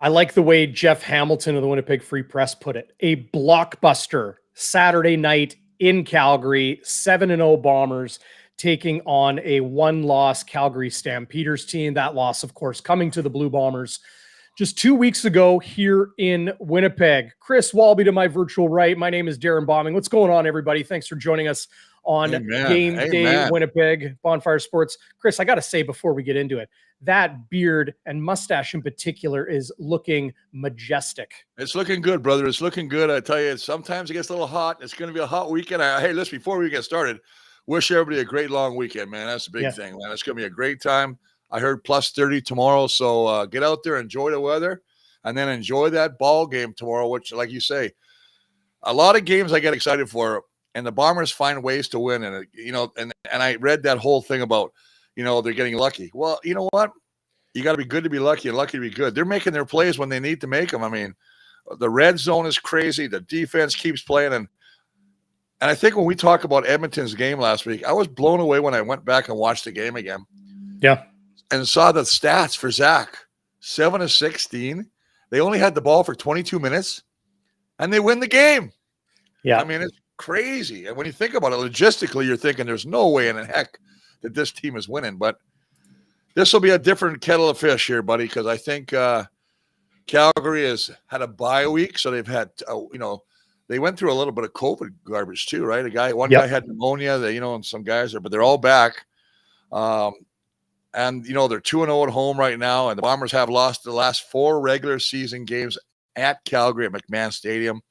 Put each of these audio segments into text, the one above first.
I like the way Jeff Hamilton of the Winnipeg Free Press put it. A blockbuster Saturday night in Calgary, 7-0 Bombers taking on a one-loss Calgary Stampeders team. That loss, of course, coming to the Blue Bombers just 2 weeks ago here in Winnipeg. Chris Walby to my virtual right. My name is Darrin Bombing. What's going on, everybody? Thanks for joining us on Game Day Winnipeg, Bonfire Sports. Chris, I got to say before we get into it, that beard and mustache in particular is looking majestic. It's looking good, brother. It's looking good. I tell you, sometimes it gets a little hot. It's going to be a hot weekend. Hey, listen, before we get started, wish everybody a great long weekend, man. That's the big thing, man. It's going to be a great time. I heard plus 30 tomorrow, so get out there, enjoy the weather, and then enjoy that ball game tomorrow, which, like you say, a lot of games I get excited for, and the Bombers find ways to win. And, and I read that whole thing about, they're getting lucky. Well, you know what? You got to be good to be lucky and lucky to be good. They're making their plays when they need to make them. I mean, the red zone is crazy. The defense keeps playing. And I think when we talk about Edmonton's game last week, I was blown away when I went back and watched the game again. Yeah. And saw the stats for Zach, 7 of 16. They only had the ball for 22 minutes, and they win the game. Yeah. I mean, it's crazy. And when you think about it, logistically, you're thinking there's no way in the heck that this team is winning. But this will be a different kettle of fish here, buddy, because I think Calgary has had a bye week, so they've had, they went through a little bit of COVID garbage too, right? One guy had pneumonia, and some guys are, but they're all back. And, they're 2-0 at home right now, and the Bombers have lost the last 4 regular season games at Calgary at McMahon Stadium,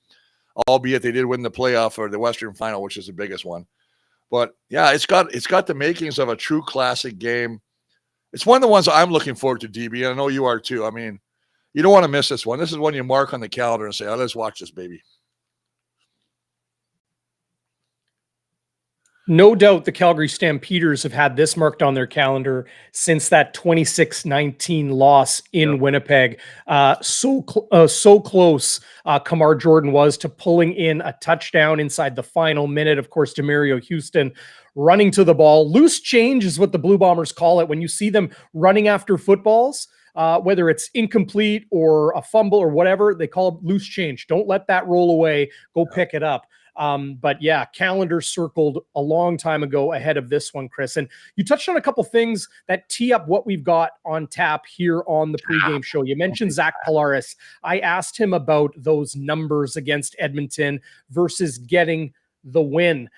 albeit they did win the playoff or the Western Final, which is the biggest one. But, yeah, it's got the makings of a true classic game. It's one of the ones I'm looking forward to, DB, and I know you are too. I mean, you don't want to miss this one. This is one you mark on the calendar and say, oh, let's watch this, baby. No doubt the Calgary Stampeders have had this marked on their calendar since that 26-19 loss in Winnipeg. So close Kamar Jordan was to pulling in a touchdown inside the final minute. Of course, Demario Houston running to the ball. Loose change is what the Blue Bombers call it. When you see them running after footballs, whether it's incomplete or a fumble or whatever, they call it loose change. Don't let that roll away. Go pick it up. But yeah, calendar circled a long time ago ahead of this one, Chris. And you touched on a couple things that tee up what we've got on tap here on the pregame show. You mentioned Zach Polaris. I asked him about those numbers against Edmonton versus getting the win.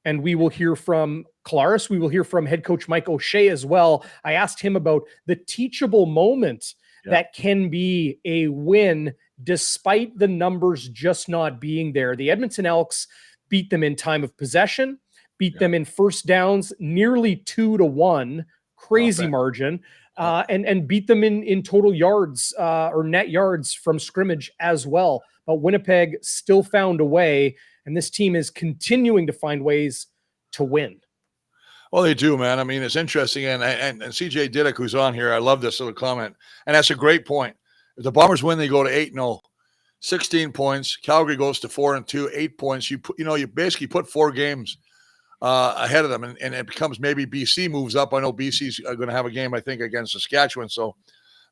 And we will hear from Polaris. We will hear from head coach Mike O'Shea as well. I asked him about the teachable moment that can be a win despite the numbers just not being there. The Edmonton Elks beat them in time of possession, beat them in first downs, nearly 2-1, crazy margin, and beat them in total yards or net yards from scrimmage as well. But Winnipeg still found a way, and this team is continuing to find ways to win. Well, they do, man. I mean, it's interesting. And CJ Diddick, who's on here, I love this little comment. And that's a great point. If the Bombers win, they go to 8-0, 16 points. Calgary goes to 4-2, 8 points. You basically put 4 games ahead of them, and it becomes maybe BC moves up. I know BC's going to have a game, I think, against Saskatchewan, so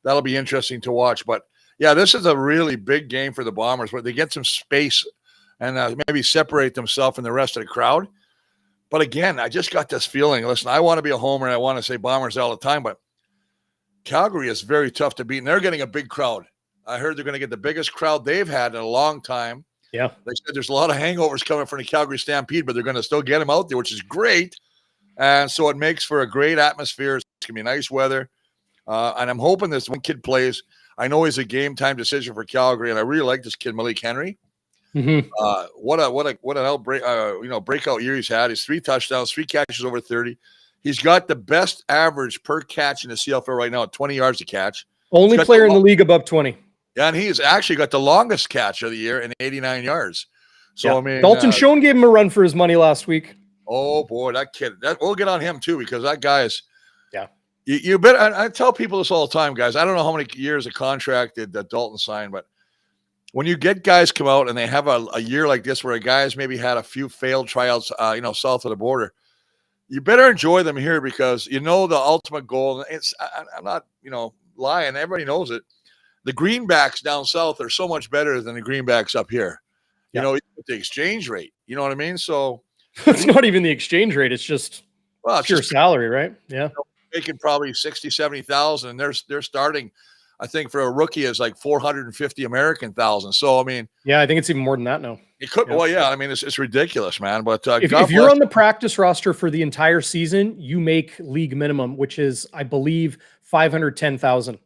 that'll be interesting to watch. But yeah, this is a really big game for the Bombers, where they get some space and maybe separate themselves from the rest of the crowd. But again, I just got this feeling. Listen, I want to be a homer and I want to say Bombers all the time, but Calgary is very tough to beat, and they're getting a big crowd. I heard they're going to get the biggest crowd they've had in a long time. Yeah. They said there's a lot of hangovers coming from the Calgary Stampede, but they're going to still get them out there, which is great. And so it makes for a great atmosphere. It's going to be nice weather. And I'm hoping this one kid plays. I know he's a game time decision for Calgary, and I really like this kid, Malik Henry. Mm-hmm. What an outbreak, breakout year he's had. He's 3 touchdowns, 3 catches over 30. He's got the best average per catch in the CFL right now at 20 yards a catch. Only player in the league above 20. Yeah, and he's actually got the longest catch of the year in 89 yards. So, I mean, Dalton Schoen gave him a run for his money last week. Oh, boy, that kid. We'll get on him, too, because that guy is – you better – I tell people this all the time, guys. I don't know how many years of contract that Dalton signed, but when you get guys come out and they have a year like this where a guy's maybe had a few failed tryouts, south of the border, you better enjoy them here, because the ultimate goal. I'm not, lying. Everybody knows it. the greenbacks down south are so much better than the greenbacks up here. You know, the exchange rate. You know what I mean? So it's not even the exchange rate. It's just pure salary, right? Yeah. Making probably 60, 70,000. And they're starting, I think, for a rookie is like 450 American thousand. So, I mean, yeah, I think it's even more than that now. It could. Yeah. Well, yeah, I mean, it's ridiculous, man. But if you're on the practice roster for the entire season, you make league minimum, which is, I believe, 510,000.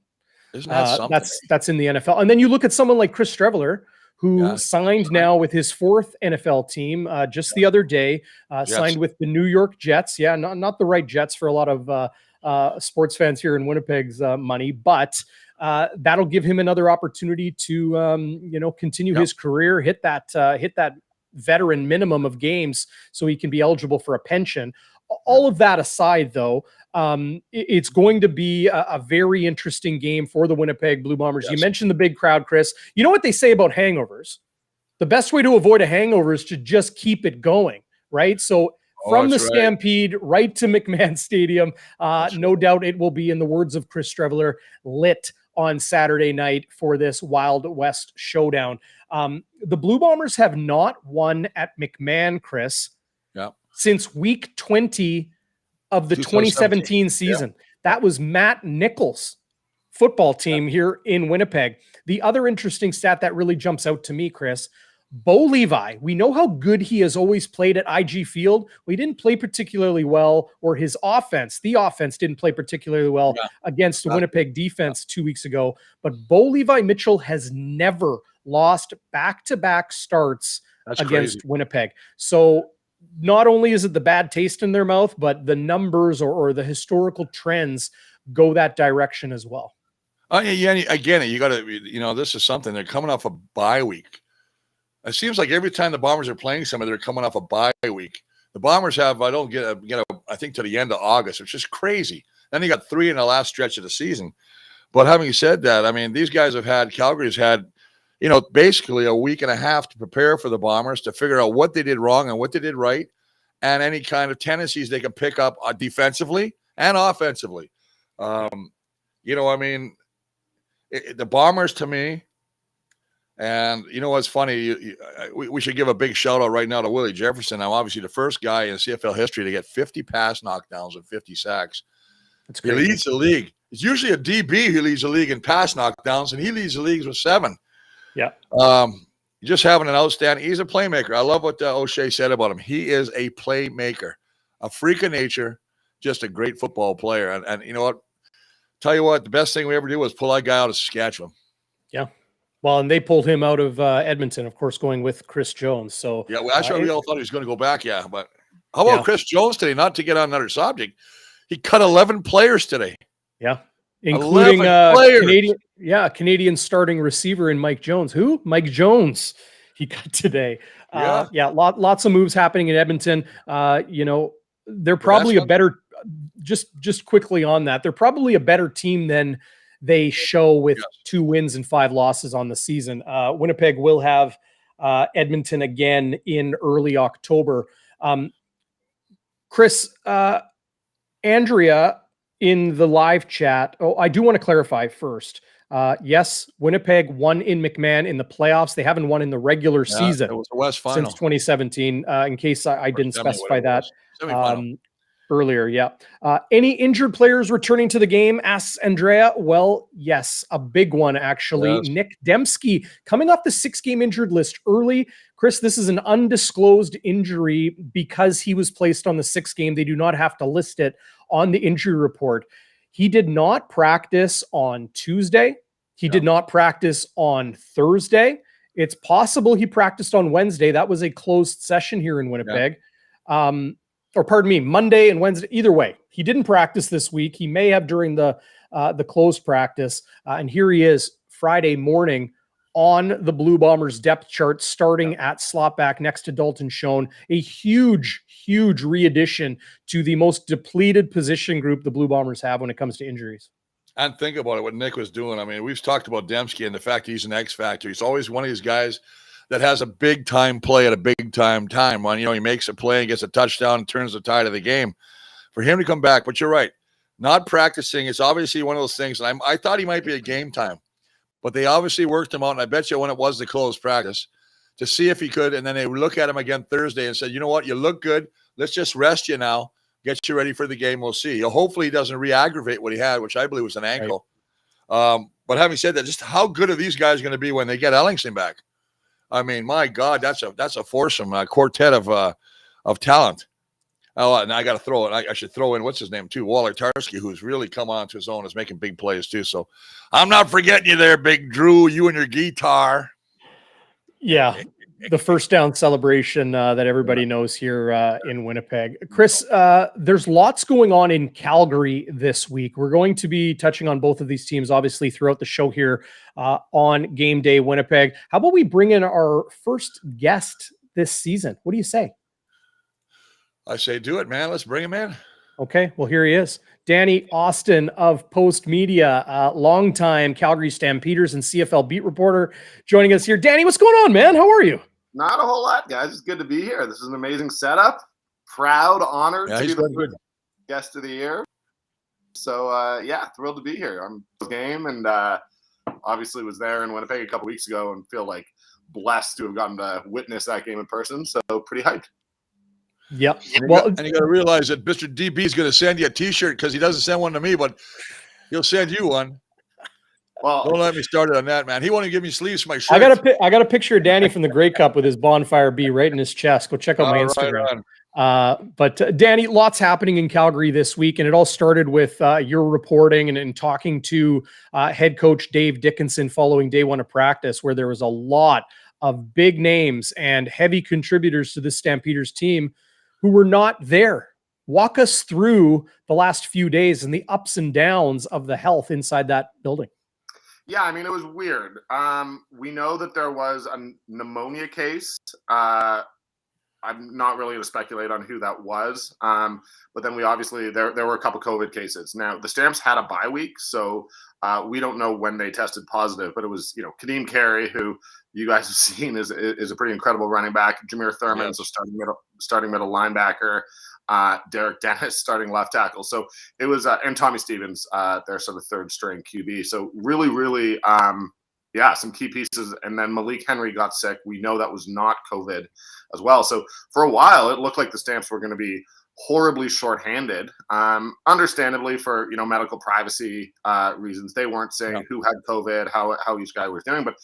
Isn't that something? That's in the NFL. And then you look at someone like Chris Streveler, who signed now with his 4th NFL team just the other day, signed with the New York Jets. Yeah, not the right Jets for a lot of sports fans here in Winnipeg's money, but that'll give him another opportunity to continue his career, hit that veteran minimum of games so he can be eligible for a pension. All of that aside, though, it's going to be a very interesting game for the Winnipeg Blue Bombers. Yes. You mentioned the big crowd, Chris. You know what they say about hangovers? The best way to avoid a hangover is to just keep it going, right? So from the Stampede right to McMahon Stadium, no doubt it will be, in the words of Chris Streveler, lit on Saturday night for this Wild West showdown. The Blue Bombers have not won at McMahon, Chris, since week 20 of the 2017 season. Yeah. That was Matt Nichols' football team here in Winnipeg. The other interesting stat that really jumps out to me, Chris, Bo Levi, we know how good he has always played at IG Field. Well, he didn't play particularly well, or the offense didn't play particularly well against the Winnipeg defense 2 weeks ago. But Bo Levi Mitchell has never lost back-to-back starts against Winnipeg. So not only is it the bad taste in their mouth, but the numbers or the historical trends go that direction as well. Again, you got to, this is something. They're coming off a bye week. It seems like every time the Bombers are playing somebody, they're coming off a bye week. The Bombers have, I think to the end of August, which is crazy. Then you got 3 in the last stretch of the season. But having said that, I mean, these guys Calgary's had, basically a week and a half to prepare for the Bombers, to figure out what they did wrong and what they did right, and any kind of tendencies they can pick up defensively and offensively. The Bombers, to me, and you know what's funny? We should give a big shout out right now to Willie Jefferson. Now, obviously, the first guy in CFL history to get 50 pass knockdowns and 50 sacks. That's crazy. He leads the league. It's usually a DB who leads the league in pass knockdowns, and he leads the league with 7. Yeah. Just having an outstanding. He's a playmaker. I love what O'Shea said about him. He is a playmaker, a freak of nature, just a great football player. And you know what? Tell you what, the best thing we ever did was pull that guy out of Saskatchewan. Yeah. Well, and they pulled him out of Edmonton, of course, going with Chris Jones. So yeah, well, actually, we all thought he was going to go back. Yeah, but how about Chris Jones today? Not to get on another subject, he cut 11 players today. Yeah, including Canadian starting receiver in Mike Jones. Who? Mike Jones. He cut today. Lots of moves happening in Edmonton. They're probably a better. Just quickly on that, they're probably a better team than they show with 2 wins and 5 losses on the season. Winnipeg will have Edmonton again in early October. Chris, Andrea in the live chat. Oh, I do want to clarify first. Yes, Winnipeg won in McMahon in the playoffs. They haven't won in the regular season. It was the West Final since 2017. In case I didn't specify that. Earlier, yeah. Any injured players returning to the game, asks Andrea. Well, yes, a big one, actually. Yes. Nick Dembski coming off the 6-game injured list early. Chris, this is an undisclosed injury because he was placed on the 6th game. They do not have to list it on the injury report. He did not practice on Tuesday. He did not practice on Thursday. It's possible he practiced on Wednesday. That was a closed session here in Winnipeg. Monday and Wednesday. Either way, he didn't practice this week. He may have during the closed practice. And here he is Friday morning on the Blue Bombers depth chart, starting at slot back next to Dalton Schoen. A huge re-addition to the most depleted position group the Blue Bombers have when it comes to injuries. And think about it, what Nick was doing. I mean, we've talked about Dembski and the fact he's an X factor. He's always one of these guys that has a big time play at a big time when, he makes a play and gets a touchdown and turns the tide of the game. For him to come back, but you're right, not practicing, it's obviously one of those things. And I thought he might be a game time, but they obviously worked him out. And I bet you when it was the closed practice to see if he could. And then they would look at him again Thursday and said, you know what? You look good. Let's just rest you now. Get you ready for the game. We'll see. Hopefully he doesn't re-aggravate what he had, which I believe was an ankle. Right. But having said that, just how good are these guys going to be when they get Ellingson back? I mean, my God, that's a foursome quartet of talent. Oh, and I got to throw it. I should throw in what's his name too, Waller Tarski, who's really come on to his own, is making big plays too. So I'm not forgetting you there, Big Drew. You and your guitar. Yeah, the first down celebration that everybody knows here in Winnipeg. Chris, there's lots going on in Calgary this week. We're going to be touching on both of these teams, obviously, throughout the show here on Game Day Winnipeg. How about we bring in our first guest this season? What do you say? I say do it, man. Let's bring him in. Okay, well, here he is. Danny Austin of Post Media, longtime Calgary Stampeders and CFL beat reporter, joining us here. Danny, what's going on, man? How are you? Not a whole lot, guys. It's good to be here. This is an amazing setup. Proud, honored to be the first guest of the year. So, thrilled to be here. I'm game and obviously was there in Winnipeg a couple weeks ago and feel like blessed to have gotten to witness that game in person. So, pretty hyped. Yep. And you got to realize that Mr. DB is going to send you a T-shirt because he doesn't send one to me, but he'll send you one. Well, don't let me start it on that, man. He won't even give me sleeves for my shirt. I got a picture of Danny from the Grey Cup with his bonfire bee right in his chest. Go check out my Instagram. But Danny, lots happening in Calgary this week, and it all started with your reporting and talking to head coach Dave Dickinson following day one of practice, where there was a lot of big names and heavy contributors to the Stampeders team who were not there. Walk us through the last few days and the ups and downs of the health inside that building. Yeah, I mean, it was weird. We know that there was a pneumonia case. I'm not really going to speculate on who that was. But then we obviously, there were a couple COVID cases. Now, the Stamps had a bye week, so we don't know when they tested positive, but it was, Kadeem Carey, who you guys have seen is a pretty incredible running back. Jameer Thurman, so starting middle linebacker. Derek Dennis, starting left tackle. So it was, and Tommy Stevens, their sort of third string QB. So really, really, some key pieces. And then Malik Henry got sick. We know that was not COVID as well. So for a while, it looked like the Stamps were going to be horribly shorthanded. Understandably, for medical privacy reasons, they weren't saying who had COVID, how each guy was doing. But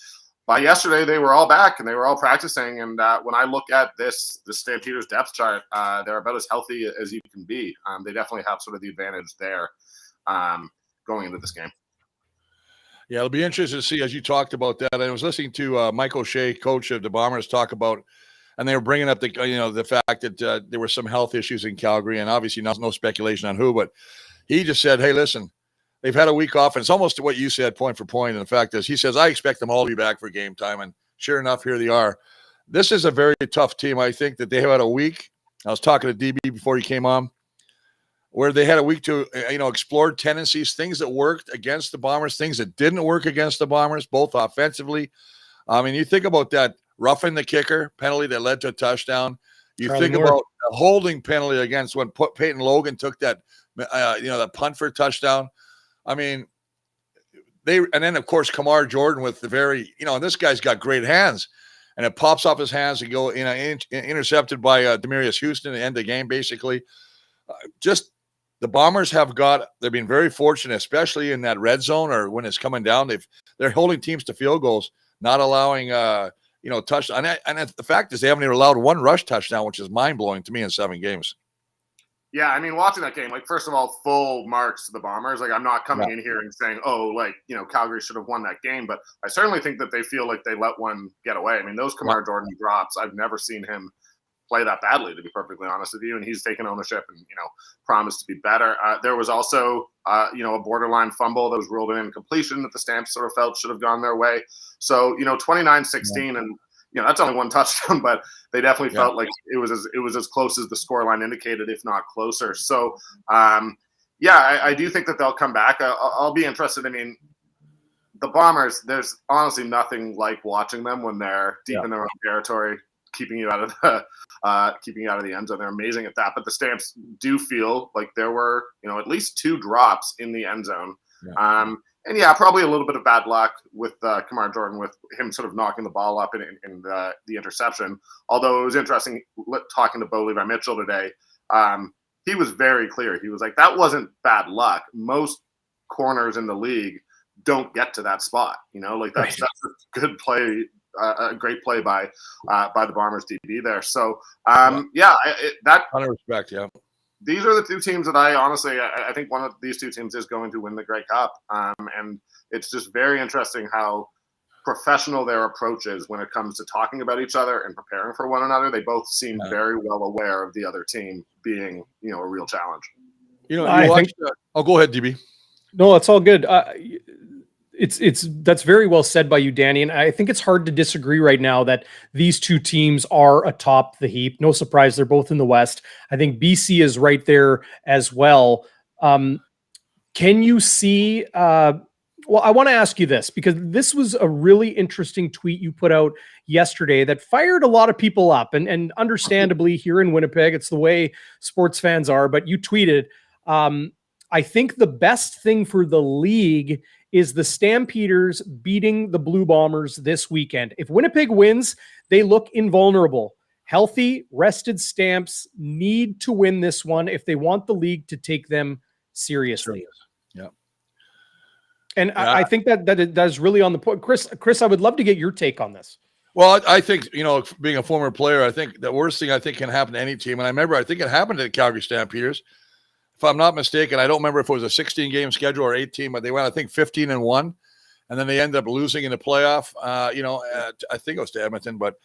by yesterday, they were all back and they were all practicing. And when I look at the Stampeders depth chart, they're about as healthy as you can be. They definitely have sort of the advantage there going into this game. Yeah, it'll be interesting to see as you talked about that. I was listening to Mike O'Shea, coach of the Bombers, talk about, and they were bringing up the fact that there were some health issues in Calgary, and obviously no speculation on who, but he just said, "Hey, listen, they've had a week off," and it's almost what you said, point for point. And the fact is, he says, "I expect them all to be back for game time," and sure enough, here they are. This is a very tough team. I think that they have had a week. I was talking to DB before he came on, where they had a week to, explore tendencies, things that worked against the Bombers, things that didn't work against the Bombers, both offensively. I mean, you think about that roughing the kicker penalty that led to a touchdown. You think about the holding penalty against when Peyton Logan took that, that punt for a touchdown. I mean, and then of course Kamar Jordan with the very, and this guy's got great hands, and it pops off his hands and go intercepted by Demarius Houston at the end of the game, basically. Just the Bombers they've been very fortunate, especially in that red zone or when it's coming down. They're holding teams to field goals, not allowing touchdown. And the fact is they haven't even allowed one rush touchdown, which is mind blowing to me in 7 games. Yeah, I mean, watching that game, first of all, full marks to the Bombers. I'm not coming in here and saying, Calgary should have won that game, but I certainly think that they feel like they let one get away. I mean, those Kamar Jordan drops, I've never seen him play that badly, to be perfectly honest with you, and he's taken ownership and, promised to be better. There was also, a borderline fumble that was ruled an incompletion that the Stamps sort of felt should have gone their way. So, 29-16 and, that's only one touchdown, but they definitely felt like it was as close as the scoreline indicated, if not closer. So, I do think that they'll come back. I'll be interested. I mean, the Bombers, there's honestly nothing like watching them when they're deep in their own territory, keeping you out of the end zone. They're amazing at that. But the Stamps do feel like there were, at least 2 drops in the end zone Yeah. And yeah, probably a little bit of bad luck with Kamar Jordan, with him sort of knocking the ball up in the interception. Although it was interesting talking to Bo Levi Mitchell today. He was very clear. He was like, that wasn't bad luck. Most corners in the league don't get to that spot. Like that's a good play, a great play by the Bombers DB there. So that 100% respect. Yeah. These are the two teams that I think one of these two teams is going to win the Grey Cup. And it's just very interesting how professional their approach is when it comes to talking about each other and preparing for one another. They both seem very well aware of the other team being, a real challenge. Go ahead, DB. No, it's all good. That's very well said by you, Danny. And I think it's hard to disagree right now that these two teams are atop the heap. No surprise, they're both in the West. I think BC is right there as well. Can you see? Well, I want to ask you this, because this was a really interesting tweet you put out yesterday that fired a lot of people up, and understandably here in Winnipeg, it's the way sports fans are. But you tweeted, I think the best thing for the league is the Stampeders beating the Blue Bombers this weekend. If Winnipeg wins, they look invulnerable. Healthy, rested Stamps need to win this one if they want the league to take them seriously. Yeah. And I think that is really on the point. Chris, I would love to get your take on this. Well, I think, being a former player, I think the worst thing I think can happen to any team, and I think it happened to the Calgary Stampeders. If I'm not mistaken, I don't remember if it was a 16-game schedule or 18, but they went, I think, 15-1, and then they ended up losing in the playoff. I think it was to Edmonton, but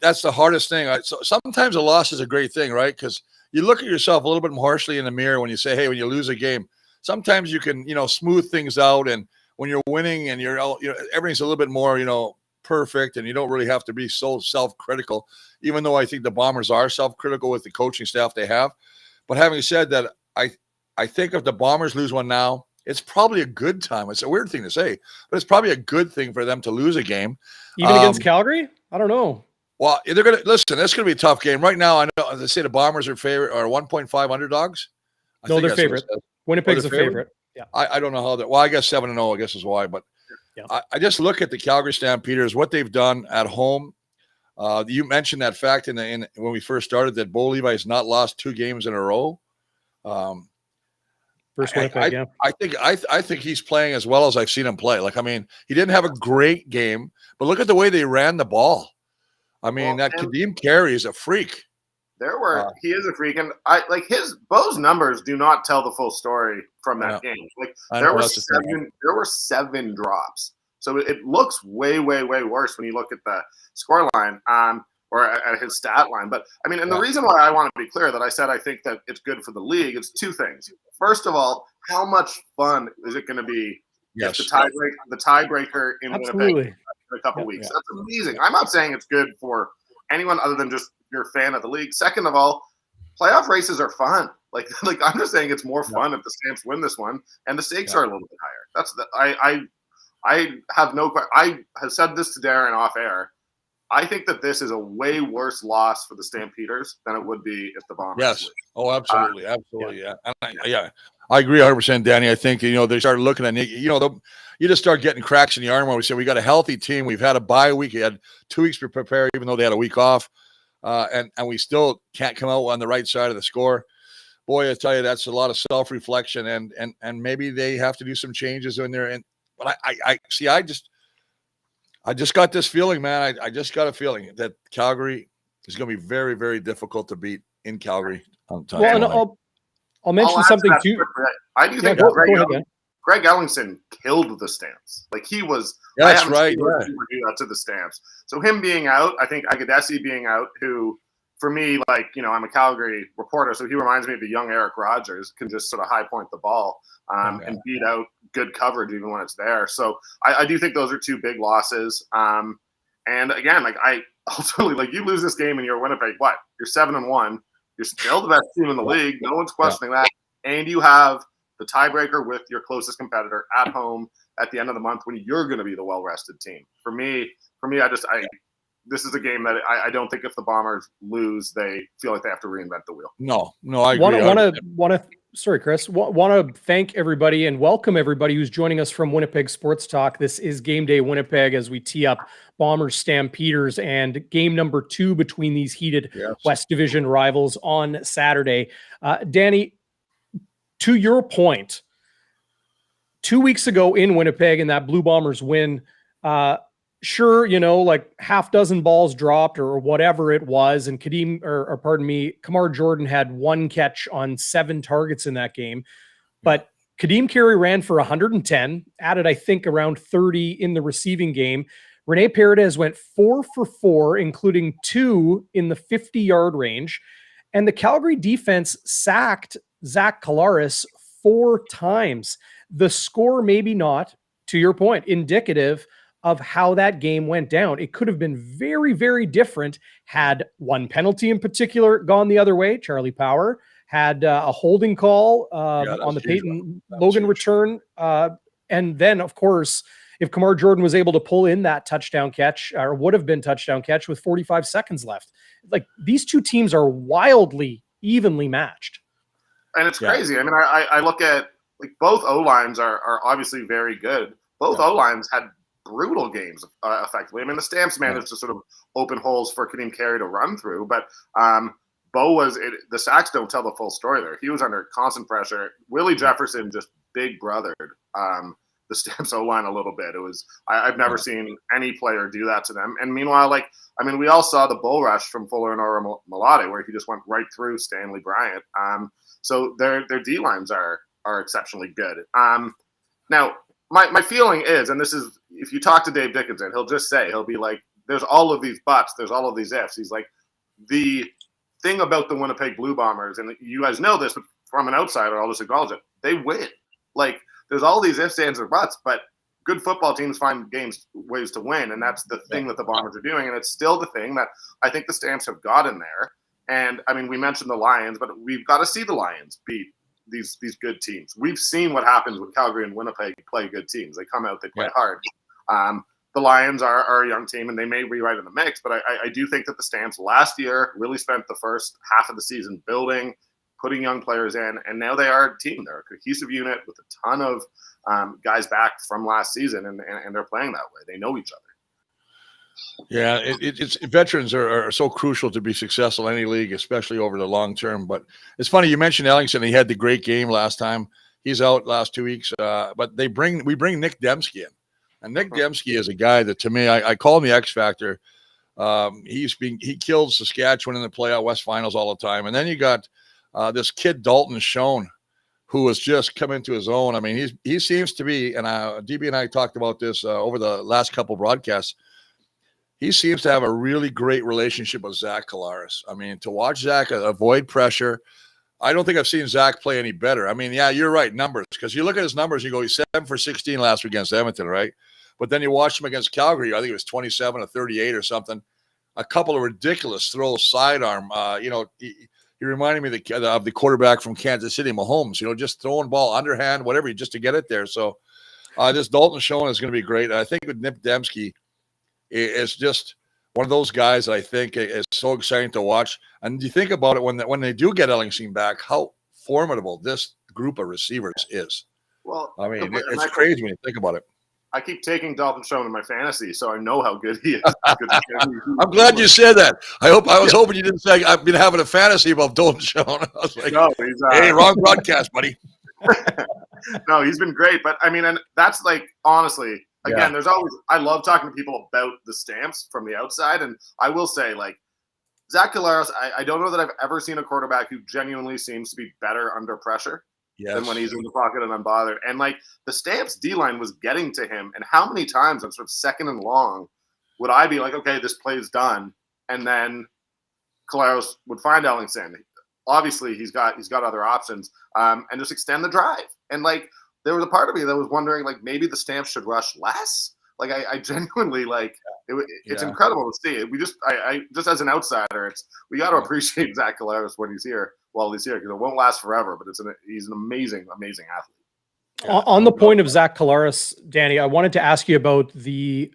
that's the hardest thing. So sometimes a loss is a great thing, right? Because you look at yourself a little bit more harshly in the mirror when you say, "Hey, when you lose a game, sometimes you can, smooth things out, and when you're winning and everything's a little bit more, perfect, and you don't really have to be so self-critical." Even though I think the Bombers are self-critical with the coaching staff they have. But having said that, I think if the Bombers lose one now, it's probably a good time. It's a weird thing to say, but it's probably a good thing for them to lose a game. Even against Calgary? I don't know. Well, they're going to listen. It's going to be a tough game right now. I know they say the Bombers are 1.5 underdogs. No, they're favorite. Winnipeg's a favorite. Yeah. I don't know how that. Well, I guess 7-0. I guess is why. But yeah. I just look at the Calgary Stampeders, what they've done at home. You mentioned that fact in when we first started that Bo Levi has not lost 2 games in a row. First Winnipeg, yeah. I think he's playing as well as I've seen him play. He didn't have a great game, but look at the way they ran the ball. Kadeem Carey is a freak. He is a freak, and Bo's numbers do not tell the full story from that game. There were 7 drops. So it looks way, way, way worse when you look at the score line or at his stat line. But, the reason why I want to be clear that I said I think that it's good for the league is 2 things. First of all, how much fun is it going to be if the tiebreaker in Winnipeg in a couple weeks? That's amazing. I'm not saying it's good for anyone other than just your fan of the league. Second of all, playoff races are fun. I'm just saying it's more fun if the Stamps win this one, and the stakes are a little bit higher. I have said this to Darrin off air. I think that this is a way worse loss for the Stampeders than it would be if the Bombers win. Oh, absolutely. Yeah. I agree 100%, Danny. I think, they started looking at, you just start getting cracks in the armor. We said, we got a healthy team. We've had a bye week. We had 2 weeks to prepare, even though they had a week off. And we still can't come out on the right side of the score. Boy, I tell you, that's a lot of self-reflection, and maybe they have to do some changes in there. But I just got this feeling, man. I just got a feeling that Calgary is going to be very, very difficult to beat in Calgary. Well, and I'll mention something too. I do think Greg Ellingson killed the Stamps. He was. Yeah, that's right. Do that to the Stamps. So him being out, I think Agadesi being out, who for me, I'm a Calgary reporter, so he reminds me of the young Eric Rogers, can just sort of high point the ball and beat out good coverage even when it's there. So I do think those are 2 big losses. And again, I ultimately, you lose this game and you're Winnipeg, what? You're 7-1. You're still the best team in the league. No one's questioning that. And you have the tiebreaker with your closest competitor at home at the end of the month when you're going to be the well-rested team. For me, this is a game that I don't think if the Bombers lose, they feel like they have to reinvent the wheel. No, I agree. Sorry, Chris. Want to thank everybody and welcome everybody who's joining us from Winnipeg Sports Talk. This is Game Day Winnipeg as we tee up Bombers Stampeders and game number 2 between these heated West Division rivals on Saturday. Danny, to your point, 2 weeks ago in Winnipeg in that Blue Bombers win, sure, like half dozen balls dropped or whatever it was. And Kamar Jordan had 1 catch on 7 targets in that game. But Kadeem Carey ran for 110, added, I think, around 30 in the receiving game. Rene Paredes went 4 for 4, including 2 in the 50-yard range. And the Calgary defense sacked Zach Collaros 4 times. The score, maybe not, to your point, indicative of how that game went down. It could have been very, very different had one penalty in particular gone the other way. Charlie Power had a holding call on the Peyton Logan return. And then, of course, if Kamar Jordan was able to pull in that touchdown catch, or would have been touchdown catch with 45 seconds left. Like, these two teams are wildly evenly matched. And it's crazy. I mean, I look at, like, both O-lines are obviously very good. Both O-lines had brutal games, effectively. I mean, the Stamps managed to sort of open holes for Kadeem Carey to run through, but the sacks don't tell the full story there. He was under constant pressure. Willie Jefferson just big brothered the Stamps O-line a little bit. It was I've never seen any player do that to them. And meanwhile, we all saw the bull rush from Fuller and Ora Malade, where he just went right through Stanley Bryant. So their D-lines are exceptionally good. Now, my feeling is, and this is, if you talk to Dave Dickinson, he'll be like, there's all of these buts, there's all of these ifs. He's like, the thing about the Winnipeg Blue Bombers, and you guys know this, but from an outsider, I'll just acknowledge it, they win. Like, there's all these ifs, ands, or buts, but good football teams find ways to win, and that's the thing that the Bombers are doing, and it's still the thing that I think the Stamps have got in there. And, I mean, we mentioned the Lions, but we've got to see the Lions beat these good teams. We've seen what happens when Calgary and Winnipeg play good teams. They come out, they play hard. The Lions are a young team, and they may be right in the mix, but I do think that the Stamps last year really spent the first half of the season building, putting young players in, and now they are a team. They're a cohesive unit with a ton of guys back from last season, and they're playing that way. They know each other. Yeah, it's veterans are so crucial to be successful in any league, especially over the long term. But it's funny, you mentioned Ellingson. He had the great game last time. He's out last 2 weeks. But we bring Nick Dembski in. And Nick Dembski is a guy that, to me, I call him the X Factor. He killed Saskatchewan in the playoff West Finals all the time. And then you got this kid Dalton Schoen, who has just come into his own. I mean, he seems to be, and DB and I talked about this over the last couple broadcasts. He seems to have a really great relationship with Zach Collaros. I mean, to watch Zach avoid pressure, I don't think I've seen Zach play any better. I mean, yeah, you're right, numbers. Because you look at his numbers, you go, he's 7 for 16 last week against Edmonton, right? But then you watch him against Calgary, I think it was 27 or 38 or something. A couple of ridiculous throws, sidearm. He reminded me of the quarterback from Kansas City, Mahomes, just throwing ball underhand, whatever, just to get it there. So this Dalton Schoen is going to be great. I think with Nick Dembski, it's just one of those guys that I think is so exciting to watch. And you think about it when they do get Ellingson back, how formidable this group of receivers is. Well, I mean, it's crazy when you think about it. I keep taking Dalton Schoen in my fantasy, so I know how good he is. I'm glad you said that. I was hoping you didn't say I've been having a fantasy about Dalton Schoen. I was like, no, hey, wrong broadcast, buddy. No, he's been great. But I mean, and that's like, honestly, again, there's always, I love talking to people about the Stamps from the outside. And I will say, like, Zach Collaros, I don't know that I've ever seen a quarterback who genuinely seems to be better under pressure than when he's in the pocket and unbothered. And, like, the Stamps D-line was getting to him. And how many times on sort of second and long would I be like, okay, this play's done. And then Collaros would find Ellingson. Obviously, he's got other options, and just extend the drive. And, like, there was a part of me that was wondering, like, maybe the Stamps should rush less. Like, I genuinely, like, it's incredible to see. We just as an outsider, we got to appreciate Zach Collaros when he's here, while he's here, because it won't last forever. But he's an amazing, amazing athlete. On the point of Zach Collaros, Danny, I wanted to ask you about the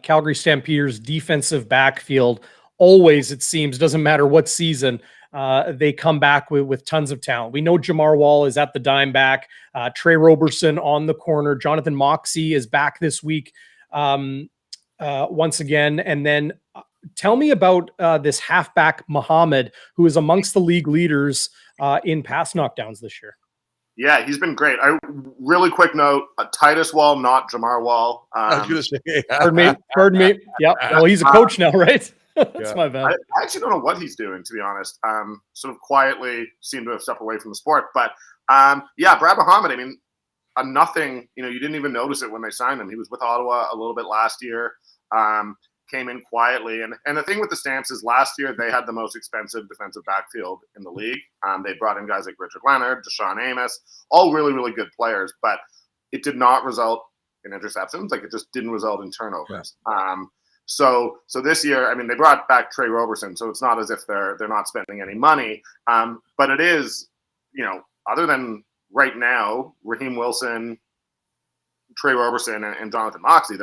Calgary Stampeders defensive backfield. Always, it seems, doesn't matter what season, they come back with tons of talent. We know Jamar Wall is at the dime back, Trey Roberson on the corner, Jonathan Moxey is back this week once again. And then tell me about this halfback Muhammad, who is amongst the league leaders in pass knockdowns this year. Yeah, he's been great. Really quick note: Titus Wall, not Jamar Wall. I was going to say, Pardon me. Yep. Well, he's a coach now, right? That's my bad. I actually don't know what he's doing, to be honest. Sort of quietly seemed to have stepped away from the sport. But yeah, Brad Muhammad. I mean, a nothing. You know, you didn't even notice it when they signed him. He was with Ottawa a little bit last year. Came in quietly. And the thing with the Stamps is last year they had the most expensive defensive backfield in the league. They brought in guys like Richard Leonard, Deshaun Amos, all really, really good players, but it did not result in interceptions. Like, it just didn't result in turnovers. Yeah. So this year, I mean, they brought back Trey Roberson, so it's not as if they're not spending any money. But it is, you know, other than right now, Raheem Wilson, Trey Roberson, and Jonathan Moxey,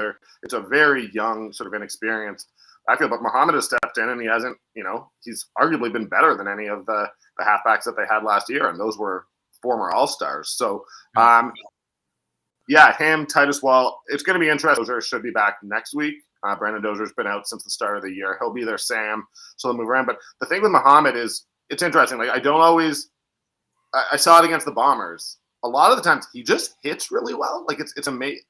it's a very young, sort of inexperienced backfield. But Muhammad has stepped in, and he hasn't, you know, he's arguably been better than any of the halfbacks that they had last year, and those were former All-Stars. So, yeah, him, Titus Wall, it's going to be interesting. Dozier should be back next week. Brandon Dozier's been out since the start of the year. He'll be there, Sam, so they'll move around. But the thing with Muhammad is, it's interesting. Like, I saw it against the Bombers. A lot of the times he just hits really well. Like, it's amazing.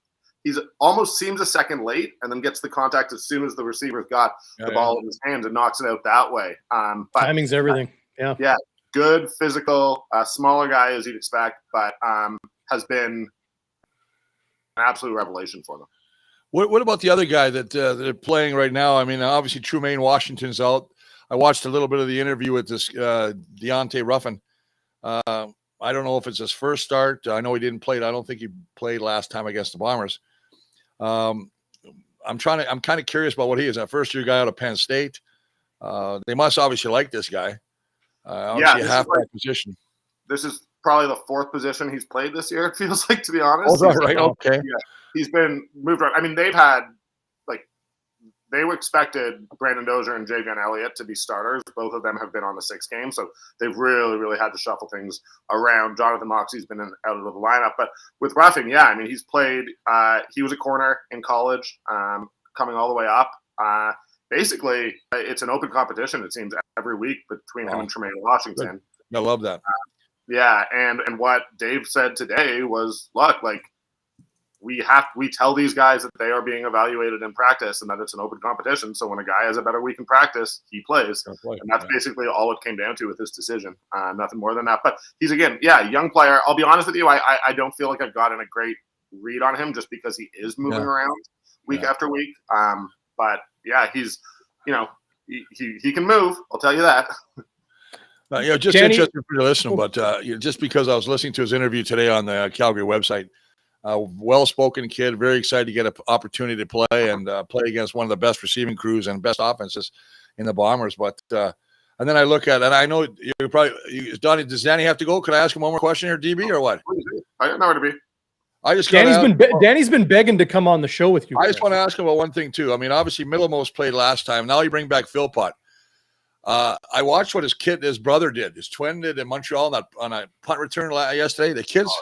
He's almost seems a second late and then gets the contact as soon as the receiver's got the ball in his hands and knocks it out that way. But timing's everything. Yeah. Good physical, smaller guy as you'd expect, but has been an absolute revelation for them. What about the other guy that they're playing right now? I mean, obviously Trumaine Washington's out. I watched a little bit of the interview with this Deontay Ruffin. I don't know if it's his first start. I know he didn't play. I don't think he played last time against the Bombers. I'm kind of curious about what he is. A first-year guy out of Penn State. They must obviously like this guy. Obviously a halfback position. This is probably the fourth position he's played this year, it feels like, to be honest. Oh, right. Okay. Yeah. He's been moved around. I mean, they've had, they expected Brandon Dozier and Javion Elliott to be starters. Both of them have been on the 6 game, so they've really, really had to shuffle things around. Jonathan Moxey's been out of the lineup. But with Ruffin, yeah, I mean, he's played he was a corner in college, coming all the way up. Basically, it's an open competition, it seems, every week between him and Trumaine Washington. I love that. Yeah, and what Dave said today was, look, like, we tell these guys that they are being evaluated in practice and that it's an open competition. So when a guy has a better week in practice, he plays. And that's basically all it came down to with this decision. Nothing more than that. But he's, again, young player. I'll be honest with you, I don't feel like I've gotten a great read on him just because he is moving around week after week. But yeah, he's, you know, he can move. I'll tell you that. Just Danny, interesting for you to listen, but just because I was listening to his interview today on the Calgary website, well-spoken kid, very excited to get an opportunity to play and play against one of the best receiving crews and best offenses in the Bombers. But and then I look at, and I know you're probably, does Danny have to go? Could I ask him one more question here, DB, or what? I don't know where to be. Danny's been begging to come on the show with you. I just want to ask him about one thing too. I mean, obviously Millimos played last time. Now you bring back Philpott. I watched what his brother did. His twin did in Montreal on a punt return yesterday. The kids,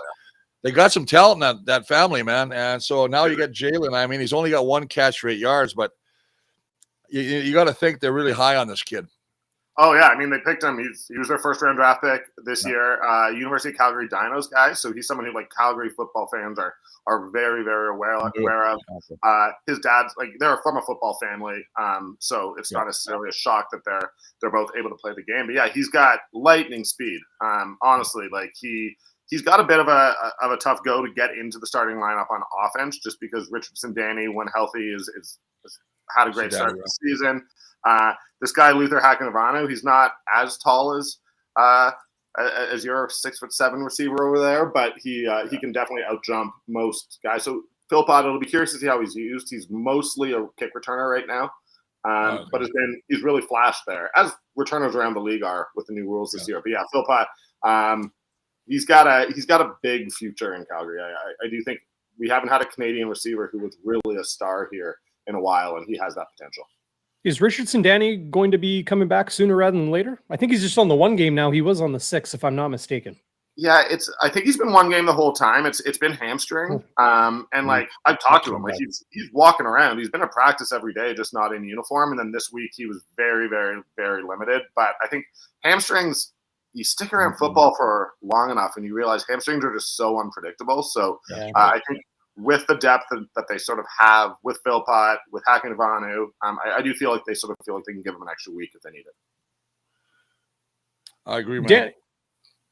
they got some talent in that family, man. And so now you got Jalen. I mean, he's only got 1 catch for 8 yards, but you got to think they're really high on this kid. Oh, yeah. I mean, they picked him. He was their first-round draft pick this year. University of Calgary Dinos guy. So he's someone who, like, Calgary football fans are very, very aware of. His dad's, like, they're from a football family. So it's not necessarily a shock that they're both able to play the game. But, yeah, he's got lightning speed. Honestly, like, he's got a bit of a tough go to get into the starting lineup on offense just because Richardson Danny, when healthy, is had a great start to the season. This guy, Luther Hakanavanu, he's not as tall as your 6'7" receiver over there, but he can definitely outjump most guys. So Philpott, it'll be curious to see how he's used. He's mostly a kick returner right now, but he's really flashed there, as returners around the league are with the new rules this year. But yeah, Philpott, he's got a big future in Calgary. I do think we haven't had a Canadian receiver who was really a star here in a while, and he has that potential. Is Richardson Danny going to be coming back sooner rather than later? I think he's just on the 1 game now. He was on the 6, if I'm not mistaken. Yeah, I think he's been 1 game the whole time. It's been hamstring. And like I've talked to him, like he's walking around. He's been at practice every day, just not in uniform. And then this week he was very, very, very limited. But I think hamstrings, you stick around football for long enough and you realize hamstrings are just so unpredictable. So I think with the depth that they sort of have with Philpott, with Hakanavanu, I do feel like they sort of feel like they can give him an extra week if they need it. I agree, man.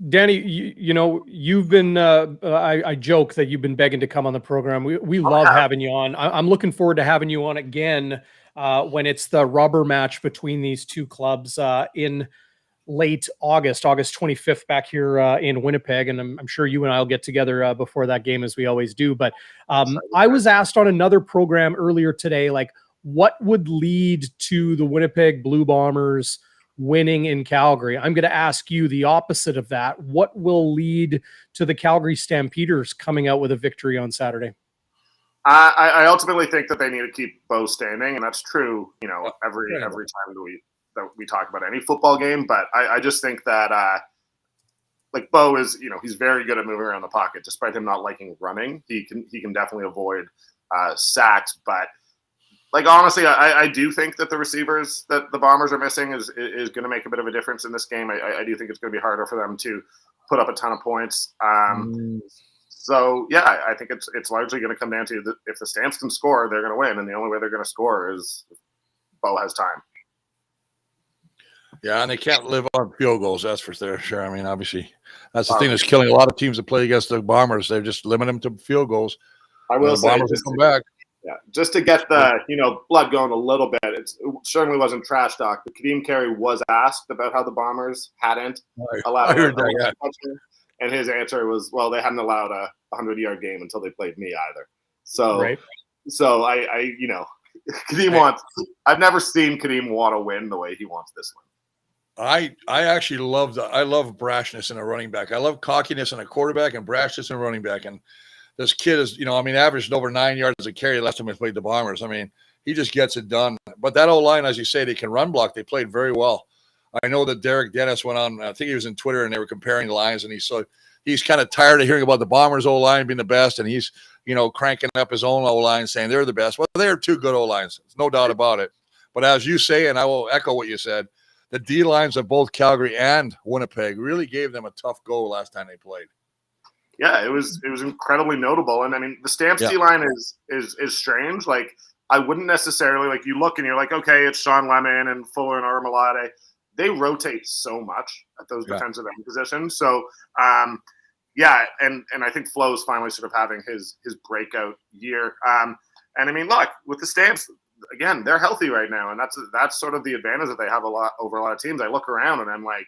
Danny, you know, you've been, I joke that you've been begging to come on the program. We love having you on. I'm looking forward to having you on again when it's the rubber match between these two clubs in late August 25th back here in Winnipeg. And I'm sure you and I will get together before that game as we always do. But I was asked on another program earlier today, like what would lead to the Winnipeg Blue Bombers winning in Calgary? I'm going to ask you the opposite of that. What will lead to the Calgary Stampeders coming out with a victory on Saturday? I ultimately think that they need to keep Bo standing, and that's true, you know, every time that we talk about any football game. But I just think that like Bo is, you know, he's very good at moving around the pocket, despite him not liking running. He can definitely avoid sacks, but like, honestly, I do think that the receivers that the Bombers are missing is going to make a bit of a difference in this game. I do think it's going to be harder for them to put up a ton of points. So, yeah, I think it's largely going to come down to if the Stamps can score, they're going to win. And the only way they're going to score is if Bo has time. Yeah, and they can't live on field goals. That's for sure. I mean, obviously, that's the thing that's killing a lot of teams that play against the Bombers. They just limit them to field goals. I will say, Bombers will come back. Yeah, just to get the blood going a little bit. It certainly wasn't trash talk. But Kadeem Carey was asked about how the Bombers hadn't allowed and his answer was, well, they hadn't allowed a 100-yard game until they played me either. So, so I Kadeem wants. I've never seen Kadeem want to win the way he wants this one. I actually love brashness in a running back. I love cockiness in a quarterback and brashness in a running back. And this kid is, averaged over 9 yards a carry last time he played the Bombers. I mean, he just gets it done. But that O-line, as you say, they can run block. They played very well. I know that Derek Dennis went on, I think he was in Twitter, and they were comparing the lines, and he's kind of tired of hearing about the Bombers O-line being the best, and he's, cranking up his own O-line saying they're the best. Well, they're two good O-lines. There's no doubt about it. But as you say, and I will echo what you said, the D-lines of both Calgary and Winnipeg really gave them a tough go last time they played. Yeah, it was incredibly notable. And I mean, the Stamps D-line is strange. Like, I wouldn't necessarily, like, you look and you're like, okay, it's Sean Lemon and Fuller and Armalade. They rotate so much at those defensive end positions. So, and I think Flo's finally sort of having his breakout year. And I mean, look, with the Stamps, again, they're healthy right now, and that's sort of the advantage that they have over a lot of teams. I look around and I'm like,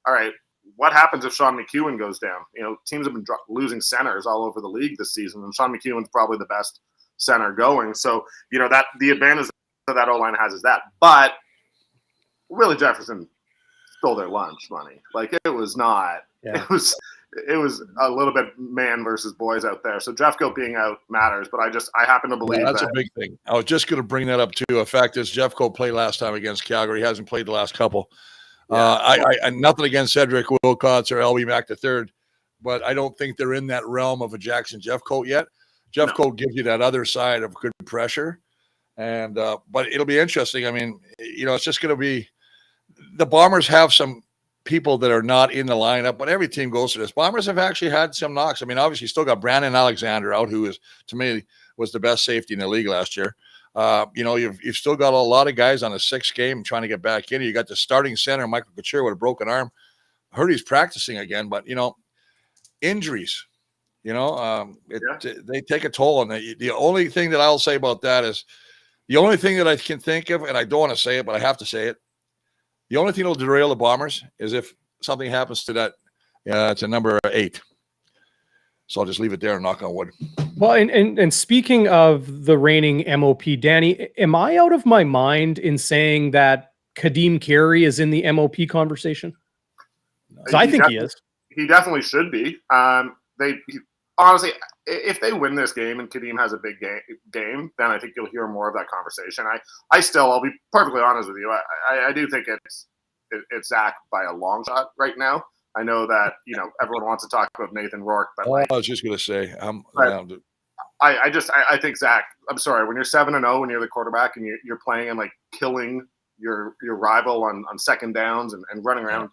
all right, what happens if Sean McEwen goes down? Teams have been losing centers all over the league this season, and Sean McEwen's probably the best center going. So, that the advantage that O-line has is that. But Willie Jefferson stole their lunch money. Like, it was not. Yeah. It was a little bit man versus boys out there. So Jeffco being out matters, but I happen to believe that's a big thing. I was just going to bring that up too. The fact is, Jeffco played last time against Calgary. He hasn't played the last couple. I nothing against Cedric Wilcox or LB Mack III, but I don't think they're in that realm of a Jackson Jeffcoat yet. Jeffcoat gives you that other side of good pressure, and but it'll be interesting. I mean, it's just going to be the Bombers have some people that are not in the lineup, but every team goes through this. Bombers have actually had some knocks. I mean, obviously, you still got Brandon Alexander out, who is, to me, was the best safety in the league last year. You've still got a lot of guys on a 6th game trying to get back in. You got the starting center, Michael Couture, with a broken arm. I heard he's practicing again, but injuries. They take a toll. And the only thing that I'll say about that is the only thing that I can think of, and I don't want to say it, but I have to say it. The only thing that will derail the Bombers is if something happens to that. It's a number 8. So I'll just leave it there and knock on wood. Well, and speaking of the reigning MOP, Danny, am I out of my mind in saying that Kadeem Carey is in the MOP conversation? Because I think he is. He definitely should be. honestly, if they win this game and Kadeem has a big game, then I think you'll hear more of that conversation. I'll be perfectly honest with you. I do think it's Zach by a long shot right now. I know that everyone wants to talk about Nathan Rourke, but I was just gonna say, I think Zach. I'm sorry, when you're 7-0 and you're the quarterback and you're playing and like killing your rival on second downs and running around.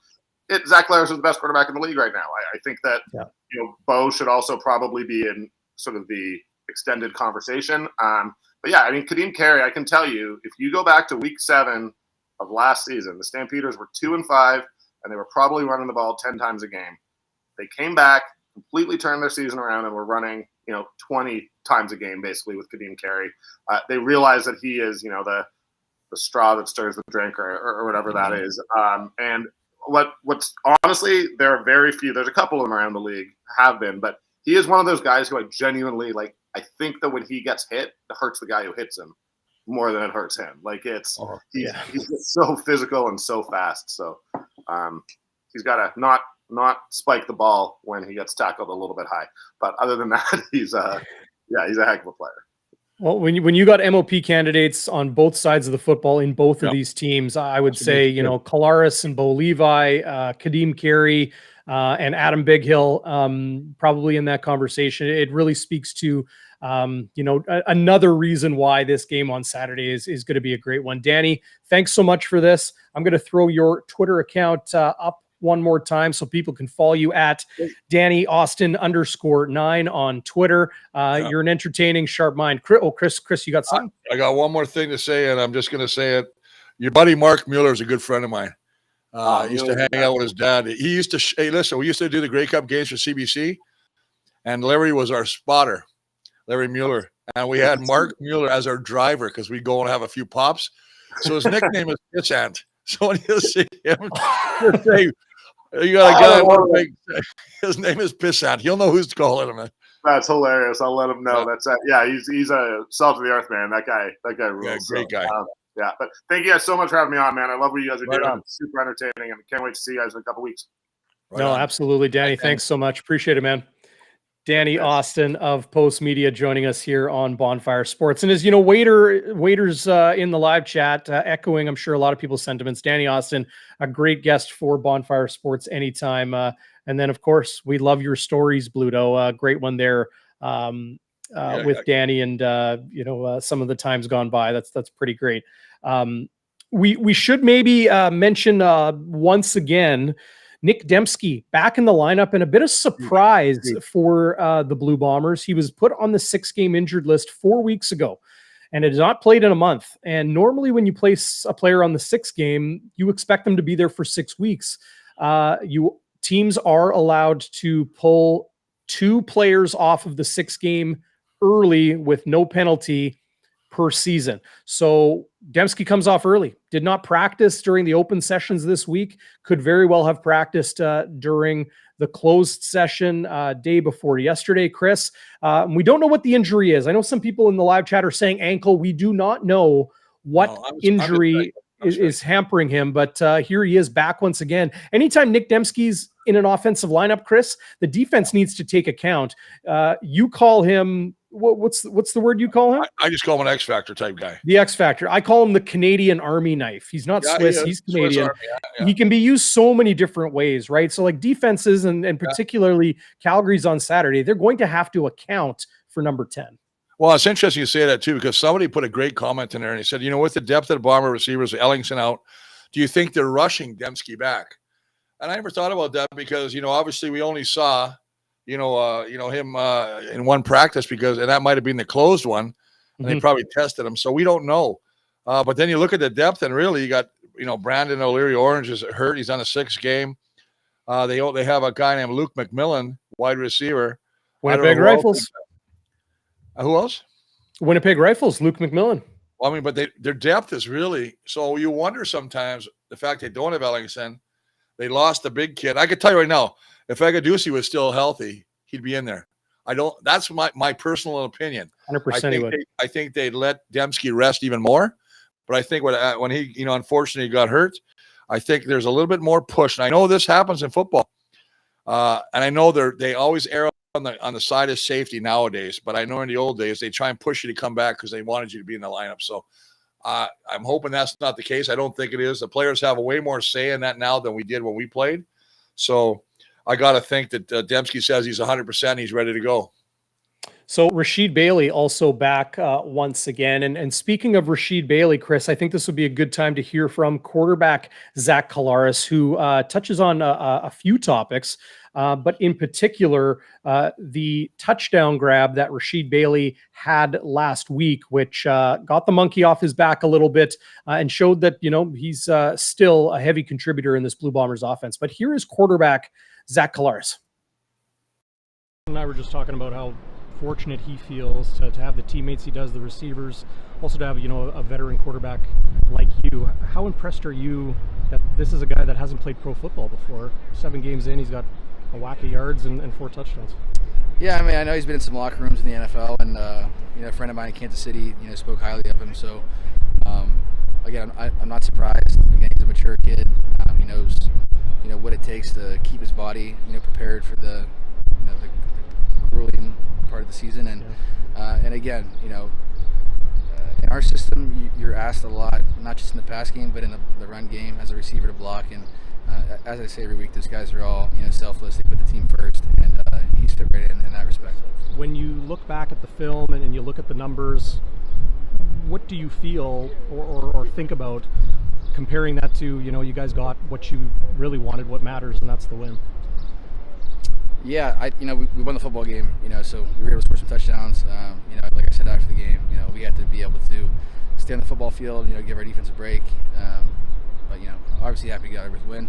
Zach Larris is the best quarterback in the league right now. I think that Bo should also probably be in sort of the extended conversation. But yeah, I mean, Kadeem Carey, I can tell you, if you go back to week 7 of last season, the Stampeders were 2-5, and they were probably running the ball 10 times a game. They came back, completely turned their season around, and were running 20 times a game basically with Kadeem Carey. They realized that he is the straw that stirs the drink or whatever that is. And what's honestly, there are very few. There's a couple of them around the league have been, but he is one of those guys who I genuinely like. I think that when he gets hit, it hurts the guy who hits him more than it hurts him. Like he's so physical and so fast. So he's got to not spike the ball when he gets tackled a little bit high. But other than that, he's a heck of a player. Well, when you got MOP candidates on both sides of the football in both of these teams, I would say, Kolaris and Bo Levi, Kadeem Carey, and Adam Bighill, probably in that conversation. It really speaks to, another reason why this game on Saturday is going to be a great one. Danny, thanks so much for this. I'm going to throw your Twitter account up one more time so people can follow you at Danny Austin _9 on Twitter. You're an entertaining, sharp mind. Chris, you got something? I got one more thing to say, and I'm just going to say it. Your buddy Mark Mueller is a good friend of mine. He used to hang out with his dad. He used to, hey, listen, we used to do the Grey Cup games for CBC, and Larry was our spotter, Larry Mueller. And we had Mark Mueller as our driver because we'd go and have a few pops. So his nickname is Pitch Ant. So when you see him, just say, you got a guy, his name is Pissant. He'll know who's calling him. That's hilarious. I'll let him know. That's he's a salt of the earth man. That guy rules. Yeah, great guy. But thank you guys so much for having me on, man. I love what you guys are doing. It's super entertaining, and can't wait to see you guys in a couple weeks. Absolutely, Danny. Thanks so much. Appreciate it, man. Danny Austin of Post Media joining us here on Bonfire Sports. And as you know, waiters in the live chat, echoing, I'm sure, a lot of people's sentiments. Danny Austin, a great guest for Bonfire Sports anytime. And then, of course, we love your stories, Bluto. Great one there with Danny and, some of the times gone by. That's pretty great. We should maybe mention once again, Nick Dembski back in the lineup, and a bit of surprise for the Blue Bombers. He was put on the 6-game injured list 4 weeks ago and has not played in a month. And normally when you place a player on the 6th game, you expect them to be there for 6 weeks. Teams are allowed to pull 2 players off of the 6th game early with no penalty per season. So Dembski comes off early, did not practice during the open sessions this week, could very well have practiced during the closed session day before yesterday. Chris, we don't know what the injury is. I know some people in the live chat are saying ankle. We do not know what injury is hampering him, but here he is back once again. Anytime Nick Dembski's in an offensive lineup, Chris, the defense needs to take account. You call him, what's the word you call him? I just call him an X Factor type guy. The X Factor. I call him the Canadian Army knife. He's not Swiss. He's Canadian. He can be used so many different ways, right? So like defenses and particularly Calgary's on Saturday, they're going to have to account for number 10. Well, it's interesting you say that too, because somebody put a great comment in there and he said, with the depth of the Bomber receivers, Ellingson out, do you think they're rushing Dembski back? And I never thought about that because, obviously we only saw, him in one practice and that might have been the closed one, and they probably tested him. So we don't know. But then you look at the depth and really you got, Brandon O'Leary Orange is hurt. He's on a 6th game. They have a guy named Luke McMillan, wide receiver. Winnipeg Rifles. Who else? Winnipeg Rifles, Luke McMillan. Well, I mean, but their depth is really, so you wonder sometimes the fact they don't have Ellingson. They lost the big kid. I could tell you right now, if Agadusi was still healthy, he'd be in there. That's my personal opinion. 100% I think they'd let Dembski rest even more. But I think when he, unfortunately got hurt, I think there's a little bit more push. And I know this happens in football. And I know they always err on the side of safety nowadays, but I know in the old days they try and push you to come back because they wanted you to be in the lineup. So I'm hoping that's not the case. I don't think it is. The players have a way more say in that now than we did when we played. So I got to think that Dembski says he's 100%. He's ready to go. So Rashid Bailey also back once again. And speaking of Rashid Bailey, Chris, I think this would be a good time to hear from quarterback Zach Collaros, who touches on a few topics, but in particular, the touchdown grab that Rashid Bailey had last week, which got the monkey off his back a little bit and showed that, he's still a heavy contributor in this Blue Bombers offense. But here is quarterback Zach Collaros. And I were just talking about how fortunate he feels to have the teammates he does, the receivers, also to have a veteran quarterback like you. How impressed are you that this is a guy that hasn't played pro football before? 7 games in, he's got a whack of yards and 4 touchdowns. Yeah, I mean, I know he's been in some locker rooms in the NFL, and a friend of mine in Kansas City spoke highly of him. So again, I'm not surprised. Again, he's a mature kid. He knows what it takes to keep his body prepared for the grueling part of the season, and again, in our system, you're asked a lot, not just in the pass game, but in the run game as a receiver to block. And as I say every week, those guys are all selfless. They put the team first, and he's fit right in that respect. When you look back at the film and you look at the numbers, what do you feel or think about comparing that to you guys got what you really wanted, what matters, and that's the win? Yeah, we won the football game, so we were able to score some touchdowns. Like I said after the game, we had to be able to stay on the football field, give our defense a break. But obviously happy to get out with a win.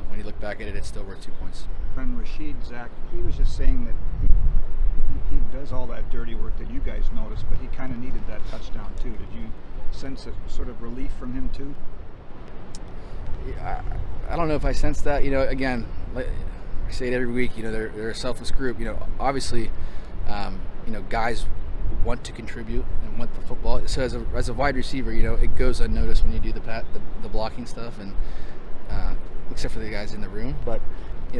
When you look back at it, it's still worth 2 points. When Rashid, Zach, he was just saying that he does all that dirty work that you guys noticed, but he kind of needed that touchdown too. Did you sense a sort of relief from him too? Yeah, I don't know if I sensed that. Again, I say it every week, they're a selfless group. Obviously, guys want to contribute and want the football. So as a wide receiver, it goes unnoticed when you do the blocking stuff, and except for the guys in the room. But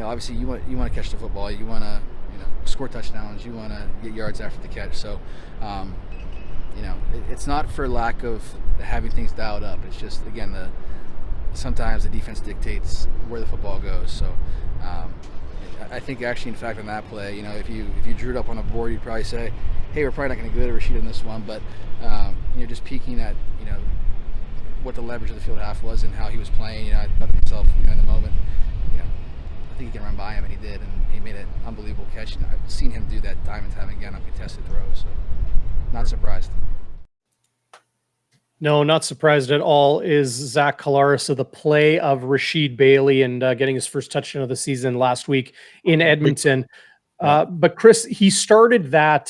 obviously you want to catch the football, you want to score touchdowns, you want to get yards after the catch. So it's not for lack of having things dialed up. It's just, again, sometimes the defense dictates where the football goes. So I think actually, in fact, on that play, if you drew it up on a board, you'd probably say, hey, we're probably not going to go to Rashid in this one. But just peeking at what the leverage of the field half was and how he was playing, I thought to myself, in the moment, I think he can run by him, and he did, and he made an unbelievable catch. And I've seen him do that time and time again on contested throws, so not surprised. No, not surprised at all. Is Zach Collaros of the play of Rashid Bailey and getting his first touchdown of the season last week in Edmonton. But Chris, he started that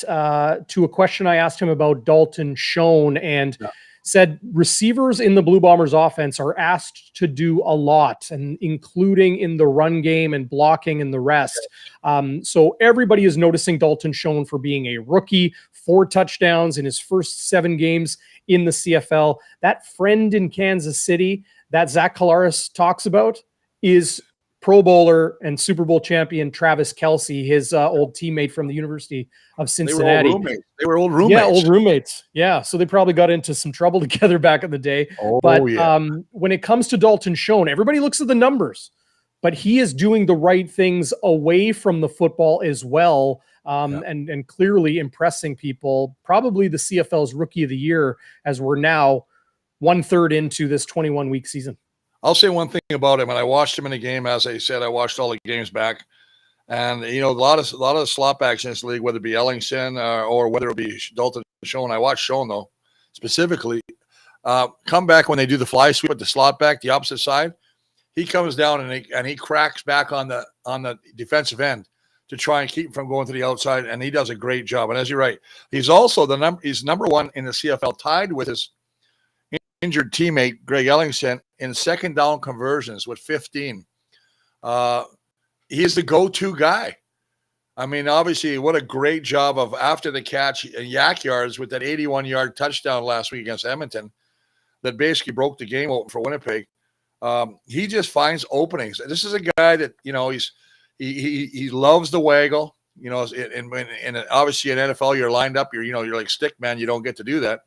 to a question I asked him about Dalton Schoen, and said receivers in the Blue Bombers offense are asked to do a lot, and including in the run game and blocking and the rest. So everybody is noticing Dalton Schoen for being a rookie, 4 touchdowns in his first 7 games in the CFL. That friend in Kansas City that Zach Collaros talks about is Pro Bowler and Super Bowl champion Travis Kelce, his old teammate from the University of Cincinnati. They were old roommates. Yeah, old roommates. Yeah, so they probably got into some trouble together back in the day. When it comes to Dalton Schoen, everybody looks at the numbers, but he is doing the right things away from the football as well, and clearly impressing people. Probably the CFL's Rookie of the Year, as we're now 1/3 into this 21-week season. I'll say one thing about him, and I watched him in a game. As I said, I watched all the games back, and a lot of the slot backs in this league, whether it be Ellingson or whether it be Dalton Schoen. I watched Schoen though specifically come back when they do the fly sweep with the slot back, the opposite side. He comes down and he cracks back on the defensive end to try and keep him from going to the outside, and he does a great job. And as you're right, he's also he's number 1 in the CFL, tied with his injured teammate Greg Ellingson in second down conversions with 15. He's the go-to guy. I mean, obviously, what a great job of after the catch yak yards with that 81-yard touchdown last week against Edmonton that basically broke the game open for Winnipeg. He just finds openings. This is a guy that he loves the waggle. You know, and obviously in NFL, you're lined up. You're like stick man. You don't get to do that.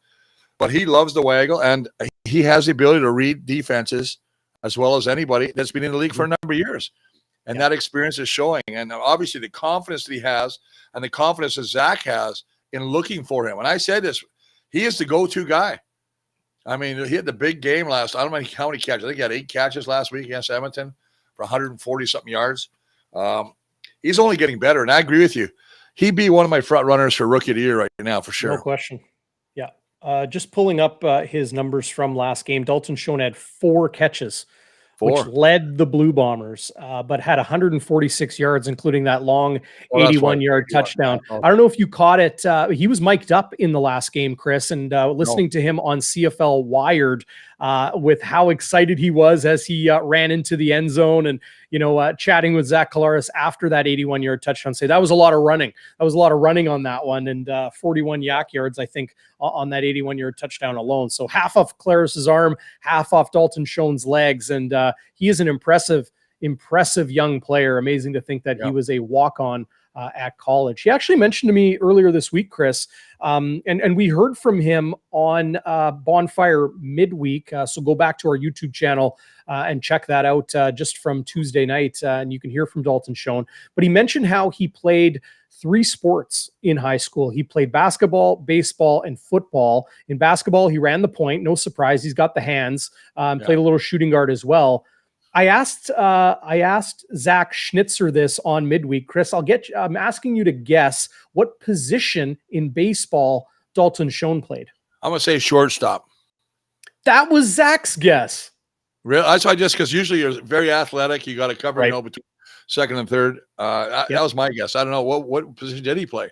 But he loves the waggle, and he has the ability to read defenses as well as anybody that's been in the league for a number of years. And that experience is showing. And obviously the confidence that he has and the confidence that Zach has in looking for him. And I said this, he is the go-to guy. I mean, he had the big game last. I don't know how many catches. I think he had 8 catches last week against Edmonton for 140-something yards. He's only getting better, and I agree with you. He'd be one of my front runners for Rookie of the Year right now, for sure. No question. Yeah. Just pulling up his numbers from last game, Dalton Schoen had 4 catches, which led the Blue Bombers, but had 146 yards, including that long 81-yard touchdown. I don't know if you caught it. He was mic'd up in the last game, Chris, and listening to him on CFL Wired with how excited he was as he ran into the end zone and, chatting with Zach Collaros after that 81-yard touchdown. Say that was a lot of running. That was a lot of running on that one, and 41 yak yards, I think, on that 81-yard touchdown alone. So half off Claras's arm, half off Dalton Schoen's legs, and he is an impressive young player. Amazing to think that he was a walk-on at college. He actually mentioned to me earlier this week, Chris, and we heard from him on Bonfire midweek. So go back to our YouTube channel and check that out just from Tuesday night, and you can hear from Dalton Schoen. But he mentioned how he played 3 sports in high school. He played basketball, baseball, and football. In basketball, he ran the point. No surprise. He's got the hands. Played a little shooting guard as well. I asked Zach Schnitzer this on midweek. Chris, I'm asking you to guess what position in baseball Dalton Schoen played. I'm going to say shortstop. That was Zach's guess. Really? That's why, just because usually you're very athletic. You got to cover, between second and third. That was my guess. I don't know. What position did he play?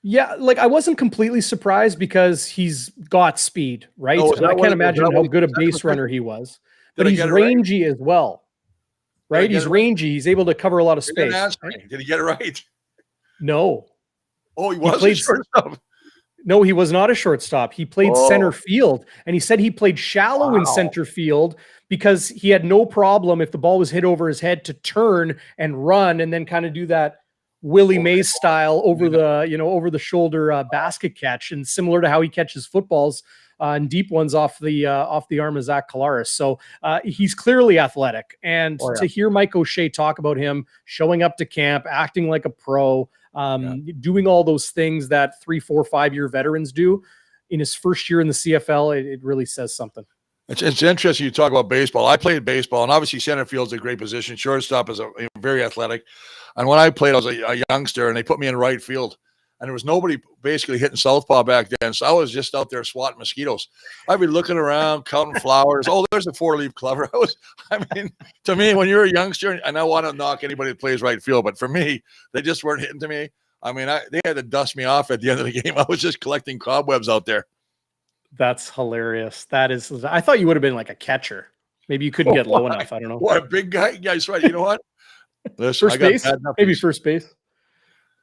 Yeah, I wasn't completely surprised because he's got speed, right? Oh, and I can't imagine how good a base runner he was. But he's rangy as well, right? He's rangy. He's able to cover a lot of space. Did he get it right? No. Oh, he was a shortstop. No, he was not a shortstop. He played center field, and he said he played shallow in center field because he had no problem if the ball was hit over his head to turn and run and then kind of do that Willie Mays style over the shoulder basket catch, and similar to how he catches footballs and deep ones off the arm of Zach Collaros. So he's clearly athletic, and to hear Mike O'Shea talk about him showing up to camp, acting like a pro, doing all those things that 3, 4, 5-year veterans do in his first year in the CFL, it really says something. It's interesting you talk about baseball. I played baseball, and obviously center field's a great position. Shortstop is very athletic. And when I played, I was a youngster, and they put me in right field. And there was nobody basically hitting southpaw back then, so I was just out there swatting mosquitoes. I'd be looking around, counting flowers. Oh, there's a 4-leaf clover. To me, when you're a youngster, and I want to knock anybody that plays right field, but for me, they just weren't hitting to me. They had to dust me off at the end of the game. I was just collecting cobwebs out there. That's hilarious. I thought you would have been like a catcher. Maybe you couldn't get low enough. I don't know. What a big guy. Yeah, that's right. You know what? Listen, first base? Maybe first base.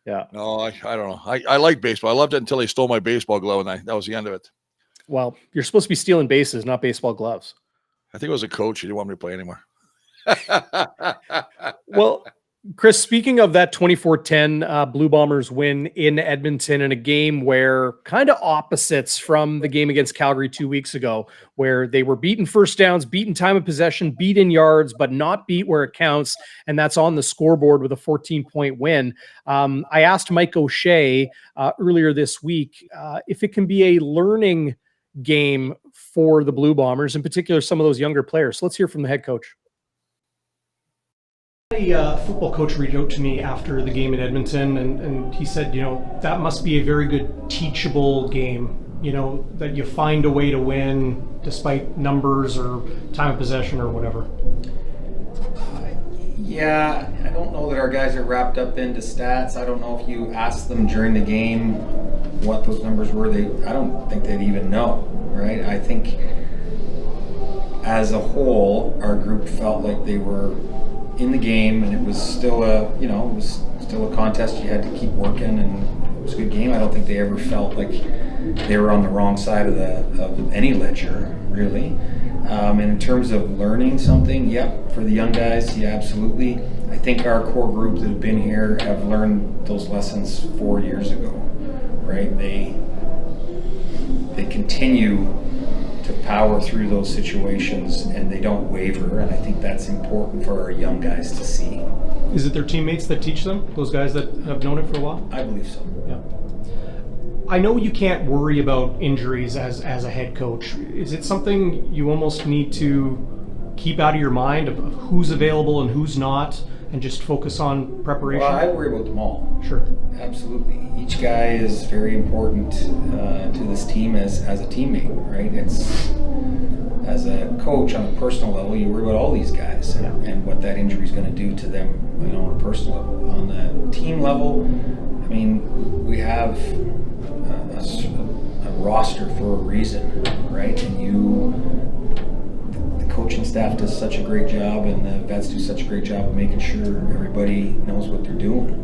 Yeah. No, I don't know. I like baseball. I loved it until they stole my baseball glove, and that was the end of it. Well, you're supposed to be stealing bases, not baseball gloves. I think it was a coach. He didn't want me to play anymore. Well, Chris, speaking of that 24-10 Blue Bombers win in Edmonton in a game where kind of opposites from the game against Calgary 2 weeks ago, where they were beaten first downs, beaten time of possession, beat in yards, but not beat where it counts. And that's on the scoreboard with a 14-point win. I asked Mike O'Shea earlier this week if it can be a learning game for the Blue Bombers, in particular, some of those younger players. So let's hear from the head coach. A football coach reached out to me after the game in Edmonton, and he said, that must be a very good teachable game, that you find a way to win despite numbers or time of possession or whatever. Yeah, I don't know that our guys are wrapped up into stats. I don't know if you asked them during the game what those numbers were. I don't think they'd even know, right? I think as a whole, our group felt like they were in the game, and it was still a contest. You had to keep working, and it was a good game. I don't think they ever felt like they were on the wrong side of any ledger, really. And in terms of learning something, for the young guys, absolutely. I think our core group that have been here have learned those lessons 4 years ago, right? They continue to power through those situations, and they don't waver, and I think that's important for our young guys to see. Is it their teammates that teach them, those guys that have known it for a while? I believe so. Yeah. I know you can't worry about injuries as a head coach. Is it something you almost need to keep out of your mind of who's available and who's not, and just focus on preparation? Well, I worry about them all. Sure. Absolutely. Each guy is very important to this team as a teammate, right? It's as a coach on a personal level, you worry about all these guys and what that injury is going to do to them, on a personal level. On the team level, I mean, we have a roster for a reason, right? And the coaching staff does such a great job, and the vets do such a great job of making sure everybody knows what they're doing.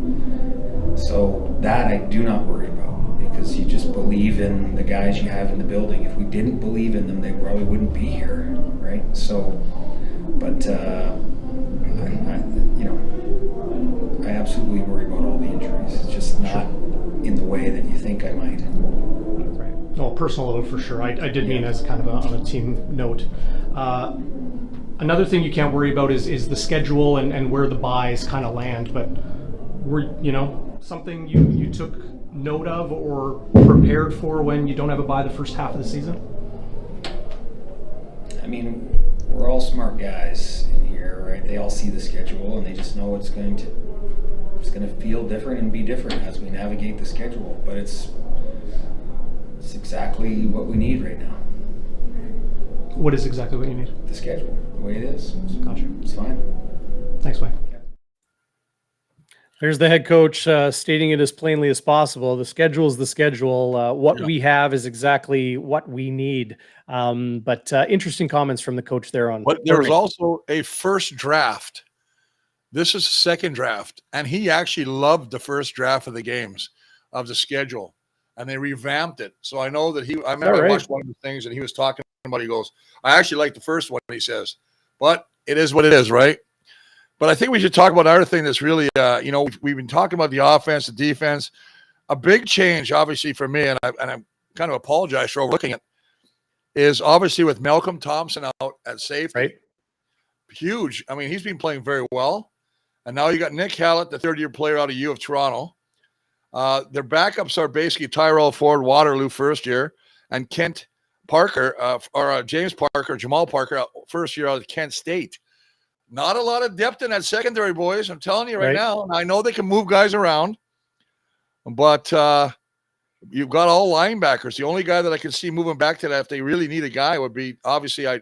So that I do not worry about, because you just believe in the guys you have in the building. If we didn't believe in them, they probably wouldn't be here, right? So, but I absolutely worry about all the injuries. It's just not in the way that you think I might. Right. No, personal level for sure. I did mean as kind of on a team note. Another thing you can't worry about is the schedule and where the buys kind of land. But were something you took note of or prepared for when you don't have a buy the first half of the season? I mean, we're all smart guys in here, right? They all see the schedule and they just know it's going to feel different and be different as we navigate the schedule. But it's exactly what we need right now. What is exactly what you need? The schedule, the way it is. Gotcha. It's fine. Thanks, Mike. There's the head coach stating it as plainly as possible. The schedule is the schedule. What we have is exactly what we need. But interesting comments from the coach there on. But there was also a first draft. This is second draft, and he actually loved the first draft of the games of the schedule, and they revamped it. So I know that I remember I watched one of the things, and he was talking about. He goes, "I actually like the first one," he says, "but it is what it is, right?" But I think we should talk about another thing that's really, we've been talking about the offense, the defense. A big change, obviously, for me, and I'm kind of apologize for overlooking it, is obviously with Malcolm Thompson out at safety. Right. Huge. I mean, he's been playing very well. And now you got Nick Hallett, the third-year player out of U of Toronto. Their backups are basically Tyrell Ford, Waterloo, first year, and Kent Parker, James Parker, Jamal Parker, first year out of Kent State. Not a lot of depth in that secondary, boys. I'm telling you right now. I know they can move guys around, but you've got all linebackers. The only guy that I can see moving back to that, if they really need a guy, would be obviously I'd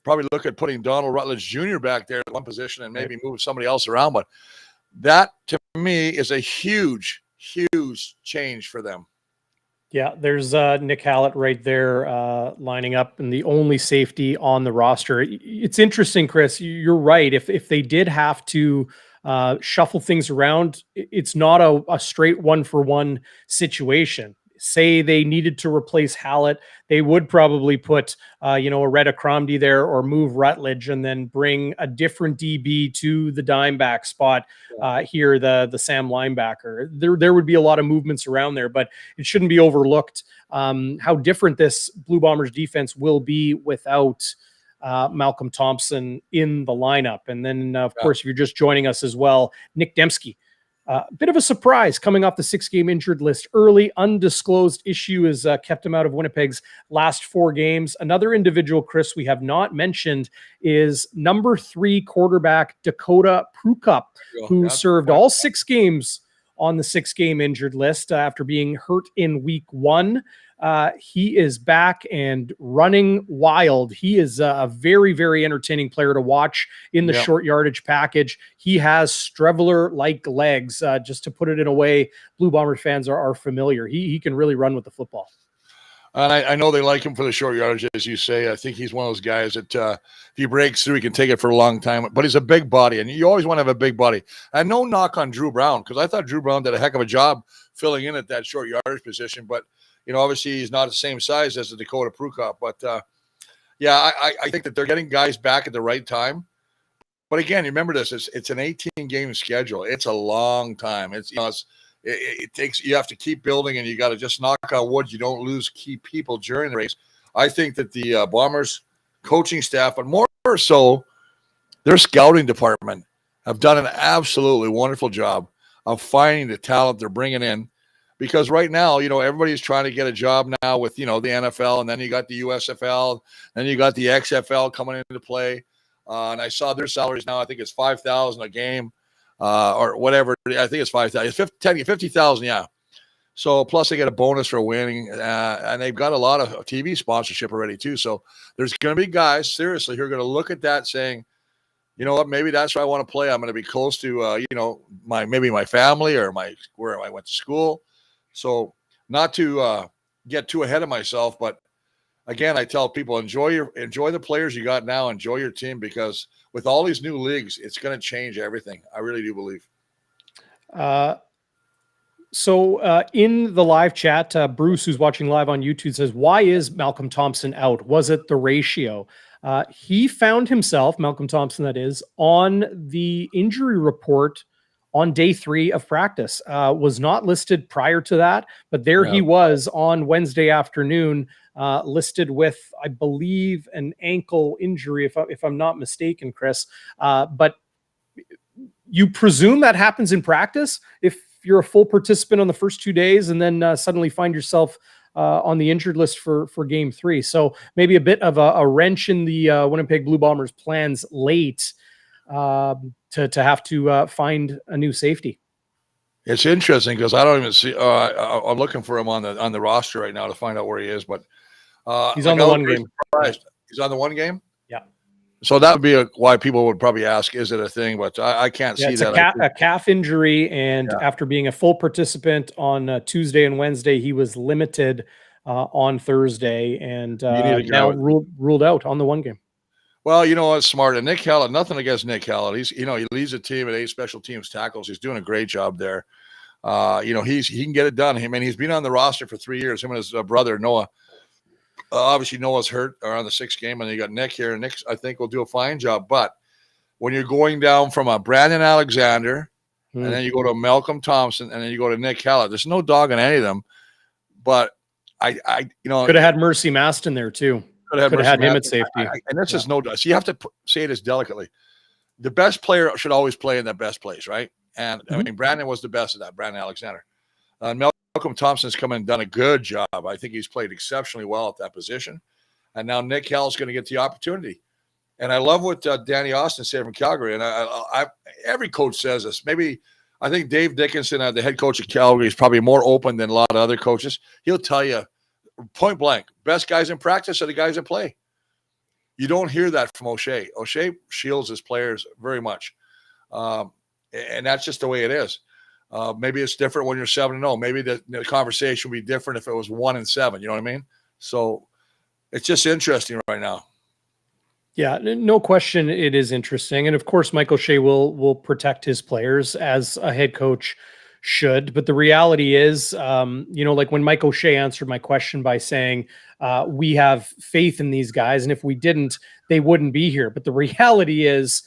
probably look at putting Donald Rutledge Jr. back there at one position and maybe move somebody else around. But that, to me, is a huge, huge change for them. Yeah, there's Nick Hallett right there lining up, and the only safety on the roster. It's interesting, Chris. You're right. If they did have to shuffle things around, it's not a straight one-for-one situation. Say they needed to replace Hallett, they would probably put a Retta Cromdy there, or move Rutledge and then bring a different DB to the dime back spot here, the Sam linebacker. There would be a lot of movements around there, but it shouldn't be overlooked how different this Blue Bombers defense will be without Malcolm Thompson in the lineup. And then, of course, if you're just joining us as well, Nick Dembski. Bit of a surprise coming off the 6-game injured list early. Undisclosed issue has kept him out of Winnipeg's last 4 games. Another individual, Chris, we have not mentioned is number 3 quarterback Dakota Prukup, who served all 6 games on the 6-game injured list after being hurt in week 1. He is back and running wild. He is a very, very entertaining player to watch in the short yardage package. He has Streveler-like legs, just to put it in a way Blue Bomber fans are familiar. He can really run with the football. And I know they like him for the short yardage, as you say. I think he's one of those guys that if he breaks through, he can take it for a long time. But he's a big body, and you always want to have a big body. And no knock on Drew Brown, because I thought Drew Brown did a heck of a job filling in at that short yardage position. But obviously he's not the same size as the Dakota Prukup. But, I think that they're getting guys back at the right time. But again, remember this: it's an 18-game schedule. It's a long time. It takes, you have to keep building, and you got to just knock on wood you don't lose key people during the race. I think that the Bombers coaching staff, but more so their scouting department, have done an absolutely wonderful job of finding the talent they're bringing in. Because right now, everybody's trying to get a job now with, the NFL, and then you got the USFL, then you got the XFL coming into play. And I saw their salaries now. I think it's $5,000 a game, or whatever. I think it's $5,000. It's 50,000, yeah. So plus they get a bonus for winning, and they've got a lot of TV sponsorship already too. So there's going to be guys seriously who are going to look at that saying, you know what, maybe that's where I want to play. I'm going to be close to my family or where I went to school. So not to get too ahead of myself, but again, I tell people, enjoy the players you got now, enjoy your team, because with all these new leagues, it's going to change everything. I really do believe. So in the live chat, Bruce, who's watching live on YouTube, says, why is Malcolm Thompson out? Was it the ratio? He found himself, Malcolm Thompson that is, on the injury report on day 3 of practice. Was not listed prior to that, but there he was on Wednesday afternoon, listed with, I believe, an ankle injury, if I'm not mistaken, Chris. But you presume that happens in practice if you're a full participant on the first 2 days and then suddenly find yourself on the injured list for game 3. So maybe a bit of a wrench in the Winnipeg Blue Bombers plans late to have to find a new safety. It's interesting because I don't even see. I'm looking for him on the roster right now to find out where he is. But he's on the one game. He's on the one game. Yeah. So that would be why people would probably ask, is it a thing? But I can't see that. A calf injury, and after being a full participant on Tuesday and Wednesday, he was limited on Thursday, and now ruled out on the one game. Well, you know what's smart, and Nick Hallett. Nothing against Nick Hallett. He's he leads a team at 8 special teams tackles. He's doing a great job there. He can get it done. He's been on the roster for 3 years. Him and his brother Noah. Obviously, Noah's hurt around the 6th game, and you got Nick here. And Nick, I think, will do a fine job. But when you're going down from a Brandon Alexander, and then you go to Malcolm Thompson, and then you go to Nick Hallett, there's no dog in any of them. But I could have had Mercy Maston there too. Could have had him at safety. And that's just no. So you have to say this delicately. The best player should always play in the best place, right? And I mean, Brandon was the best of that. Brandon Alexander. Malcolm Thompson's come in and done a good job. I think he's played exceptionally well at that position. And now Nick Hall's going to get the opportunity. And I love what Danny Austin said from Calgary. And I every coach says this. Maybe I think Dave Dickinson, the head coach of Calgary, is probably more open than a lot of other coaches. He'll tell you point blank, best guys in practice are the guys that play. You don't hear that from O'Shea. O'Shea shields his players very much. And that's just the way it is. Maybe it's different when you're 7-0. Maybe the conversation would be different if it was 1-7. You know what I mean? So it's just interesting right now. Yeah, no question. It is interesting. And of course, Mike O'Shea will protect his players as a head coach should. But the reality is, like when Mike O'Shea answered my question by saying, we have faith in these guys, and if we didn't, they wouldn't be here. But the reality is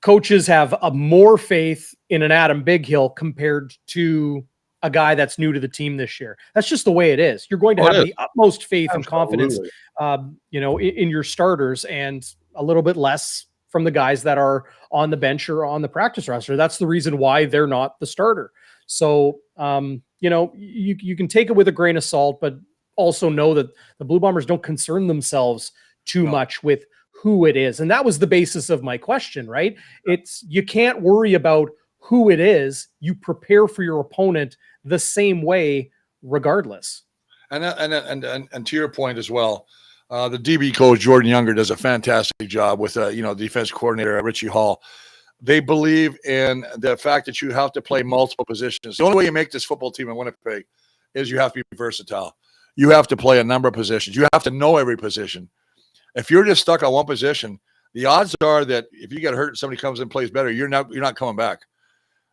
coaches have more faith in an Adam Bighill compared to a guy that's new to the team this year. That's just the way it is. You're going to have the utmost faith and confidence, in your starters, and a little bit less from the guys that are on the bench or on the practice roster. That's the reason why they're not the starter. So, you can take it with a grain of salt, but also know that the Blue Bombers don't concern themselves too much with who it is. And that was the basis of my question, right? You can't worry about who it is. You prepare for your opponent the same way, regardless. And to your point as well, the DB coach Jordan Younger does a fantastic job with defense coordinator Richie Hall. They believe in the fact that you have to play multiple positions. The only way you make this football team in Winnipeg is you have to be versatile. You have to play a number of positions. You have to know every position. If you're just stuck on one position, the odds are that if you get hurt and somebody comes in and plays better, you're not coming back.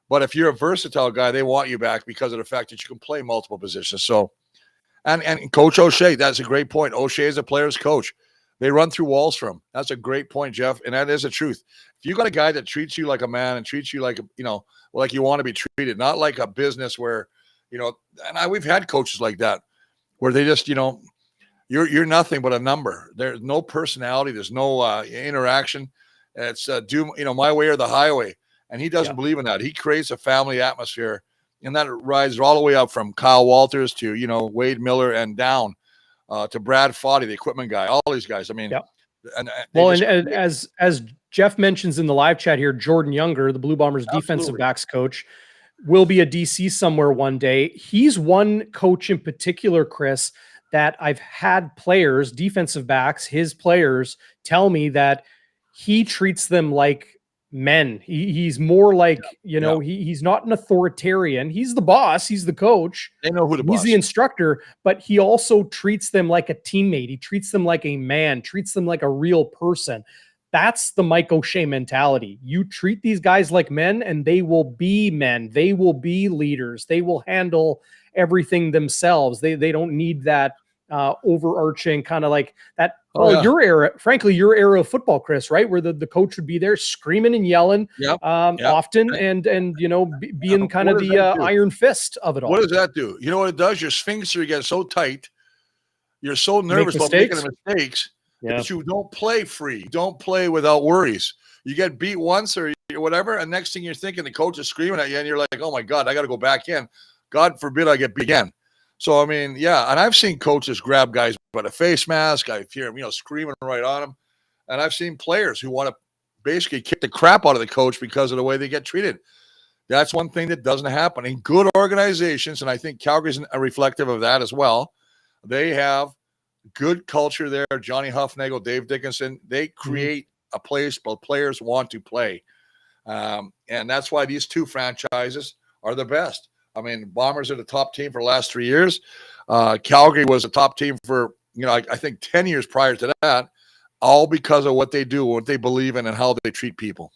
But if you're a versatile guy, they want you back because of the fact that you can play multiple positions. So, and Coach O'Shea, that's a great point. O'Shea is a player's coach. They run through walls for him. That's a great point, Jeff, and that is the truth. If you got a guy that treats you like a man and treats you like like you want to be treated, not like a business where, and we've had coaches like that where they just, you're nothing but a number. There's no personality. There's no interaction. It's my way or the highway. And he doesn't believe in that. He creates a family atmosphere, and that rises all the way up from Kyle Walters to, Wade Miller and down to Brad Foddy, the equipment guy, all these guys. I mean, and as Jeff mentions in the live chat here, Jordan Younger, the Blue Bombers defensive backs coach, will be a DC somewhere one day. He's one coach in particular, Chris, that I've had players, defensive backs, his players tell me that he treats them like men. He's more like, he's not an authoritarian. He's the boss. He's the coach. They know who the boss. He's the instructor, but he also treats them like a teammate. He treats them like a man, treats them like a real person. That's the Mike O'Shea mentality. You treat these guys like men and they will be men. They will be leaders. They will handle everything themselves. They don't need that overarching kind of like that. Your era, frankly, your era of football, Chris, right? Where the coach would be there screaming and yelling often and being kind of the iron fist of it all. What does that do? You know what it does? Your sphincter gets so tight. You're so nervous about making mistakes. But you don't play free. You don't play without worries. You get beat once or whatever, and next thing you're thinking the coach is screaming at you, and you're like, oh, my God, I got to go back in. God forbid I get beat again. So, I mean, and I've seen coaches grab guys by the face mask. I hear them, screaming right on them. And I've seen players who want to basically kick the crap out of the coach because of the way they get treated. That's one thing that doesn't happen. In good organizations, and I think Calgary's a reflective of that as well, they have good culture there. Johnny Huffnagel, Dave Dickinson, they create a place where players want to play. And that's why these two franchises are the best. I mean, Bombers are the top team for the last 3 years. Calgary was a top team for, I think 10 years prior to that, all because of what they do, what they believe in, and how they treat people.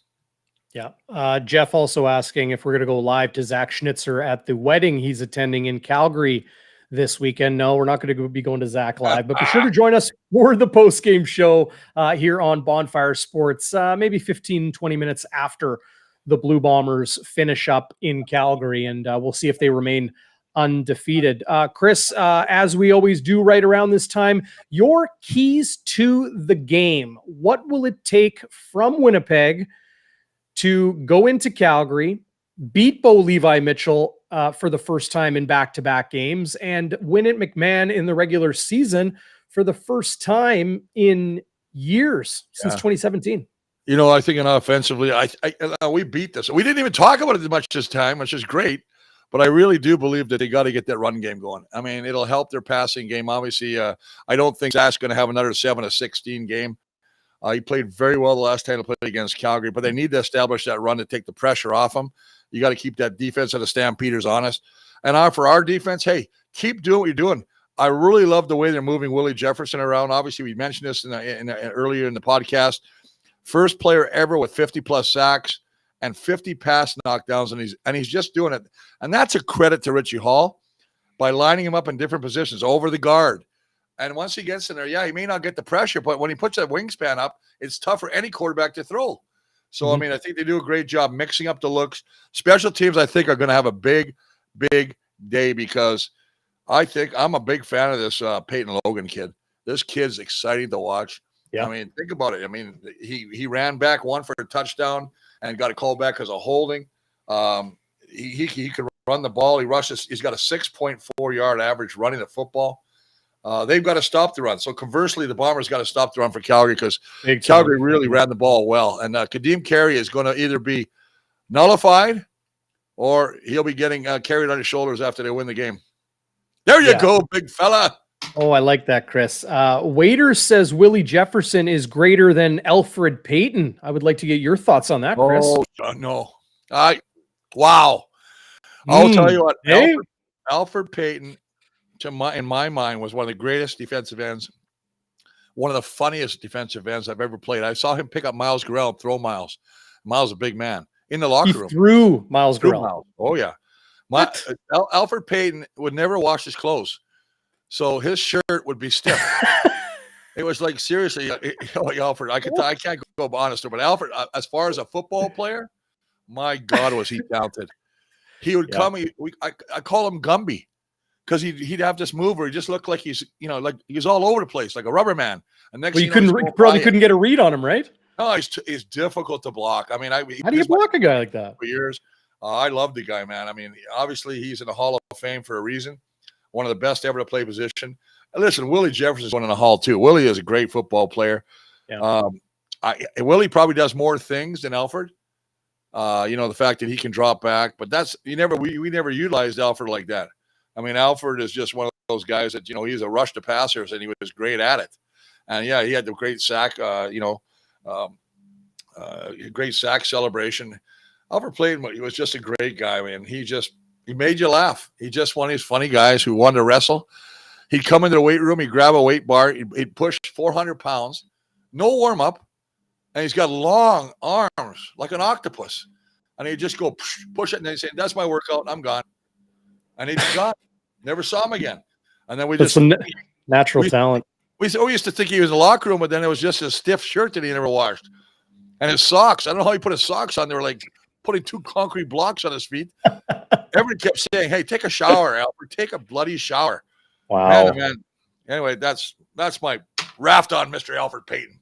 Yeah. Jeff also asking if we're going to go live to Zach Schnitzer at the wedding he's attending in Calgary this weekend. No, we're not going to be going to Zach live, but be sure to join us for the post-game show here on Bonfire Sports, maybe 15, 20 minutes after the Blue Bombers finish up in Calgary, and we'll see if they remain undefeated. Chris, as we always do right around this time, your keys to the game. What will it take from Winnipeg to go into Calgary, beat Bo Levi Mitchell for the first time in back-to-back games, and win at McMahon in the regular season for the first time in years since 2017? I think offensively, we beat this. We didn't even talk about it much this time, which is great. But I really do believe that they got to get that run game going. I mean, it'll help their passing game. Obviously, I don't think Zach's going to have another 7-16 game. He played very well the last time he played against Calgary, but they need to establish that run to take the pressure off him. You got to keep that defense of the Stampeders honest. And for our defense, hey, keep doing what you're doing. I really love the way they're moving Willie Jefferson around. Obviously, we mentioned this earlier in the podcast. First player ever with 50-plus sacks and 50 pass knockdowns, and he's just doing it. And that's a credit to Richie Hall by lining him up in different positions over the guard. And once he gets in there, he may not get the pressure, but when he puts that wingspan up, it's tough for any quarterback to throw. So, I mean, I think they do a great job mixing up the looks. Special teams, I think, are going to have a big, big day because I think I'm a big fan of this Peyton Logan kid. This kid's exciting to watch. Yeah. I mean, think about it. I mean, he ran back one for a touchdown and got a call back because of holding. He can run the ball. He rushes. He's got a 6.4 yard average running the football. They've got to stop the run. So conversely, the Bombers got to stop the run for Calgary because Calgary really ran the ball well. And Kadeem Carey is going to either be nullified or he'll be getting carried on his shoulders after they win the game. There you go, big fella. Oh, I like that, Chris. Waiters says Willie Jefferson is greater than Alfred Payton. I would like to get your thoughts on that, Chris. Oh, no. Wow. I'll tell you what, Alfred Payton, in my mind, was one of the greatest defensive ends, one of the funniest defensive ends I've ever played. I saw him pick up Miles Garrell and throw Miles. Miles is a big man in the locker room. Threw Miles Garrell. Oh, yeah. Alfred Payton would never wash his clothes. So his shirt would be stiff. It was like, seriously, like Alfred, I can't go honest, but Alfred, as far as a football player, my God, was he talented. He would come, I call him Gumby, because he'd have this move where he just looked like he's, like he's all over the place, like a rubber man. And next you probably couldn't get a read on him, right? No, he's difficult to block. I mean, how do you block a guy like that? For years. I love the guy, man. I mean, obviously he's in the Hall of Fame for a reason. One of the best ever to play position. And listen, Willie Jefferson's one in the Hall too. Willie is a great football player. Yeah. Willie probably does more things than Alfred. The fact that he can drop back, but we never utilized Alfred like that. I mean, Alfred is just one of those guys that, he's a rush to passers, and he was great at it. And yeah, he had the great sack, great sack celebration. Alfred played, he was just a great guy, man. He made you laugh. He just one of these funny guys who wanted to wrestle. He'd come into the weight room, he'd grab a weight bar, he'd push 400 pounds, no warm up, and he's got long arms like an octopus. And he'd just go push it, and they'd say, "That's my workout, I'm gone." And he'd be gone. Never saw him again. And then That's some natural talent. We used to think he was in the locker room, but then it was just a stiff shirt that he never washed. And his socks, I don't know how he put his socks on. They were like putting 2 concrete blocks on his feet. Everybody kept saying, "Hey, take a shower, Alfred. Take a bloody shower." Wow. Man. Anyway, that's my raft on Mr. Alfred Payton.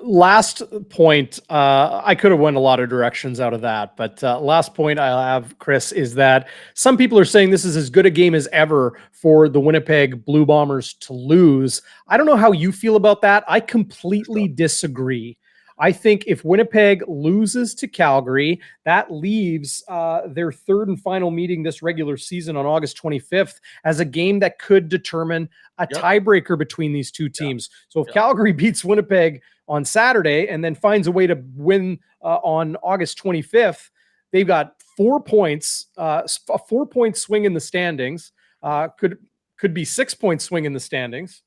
Last point, I could have went a lot of directions out of that, but last point I have, Chris, is that some people are saying this is as good a game as ever for the Winnipeg Blue Bombers to lose. I don't know how you feel about that. I completely disagree. I think if Winnipeg loses to Calgary, that leaves their third and final meeting this regular season on August 25th as a game that could determine a tiebreaker between these two teams. So if Calgary beats Winnipeg on Saturday and then finds a way to win on August 25th, they've got 4 points, a 4-point swing in the standings, could be 6-point swing in the standings,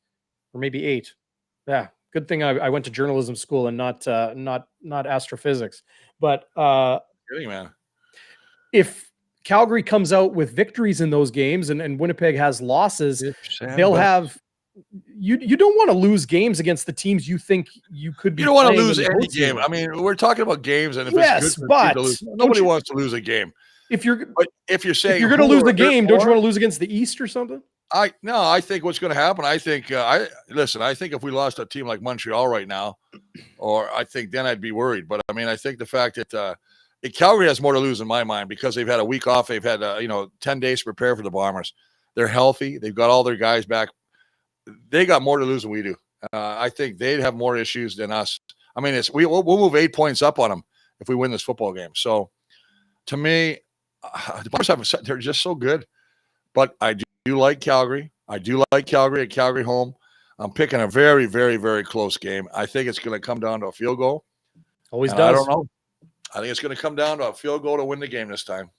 or maybe 8. Yeah. Good thing I went to journalism school and not astrophysics. But man, if Calgary comes out with victories in those games and Winnipeg has losses, they'll have. You don't want to lose games against the teams you think you could be. You don't want to lose any game. I mean, we're talking about games, and if it's good for to lose, nobody wants to lose a game. If you're saying you're going to lose a game, don't you want to lose against the East or something? I think what's going to happen, I think if we lost a team like Montreal right now, then I'd be worried. But I mean, I think the fact that Calgary has more to lose in my mind because they've had a week off. They've had 10 days to prepare for the Bombers. They're healthy. They've got all their guys back. They got more to lose than we do. I think they'd have more issues than us. I mean, we'll move 8 points up on them if we win this football game. So to me, the Bombers they're just so good. But I do like Calgary. I do like Calgary at Calgary home. I'm picking a very, very, very close game. I think it's going to come down to a field goal. Always does. I don't know. I think it's going to come down to a field goal to win the game this time.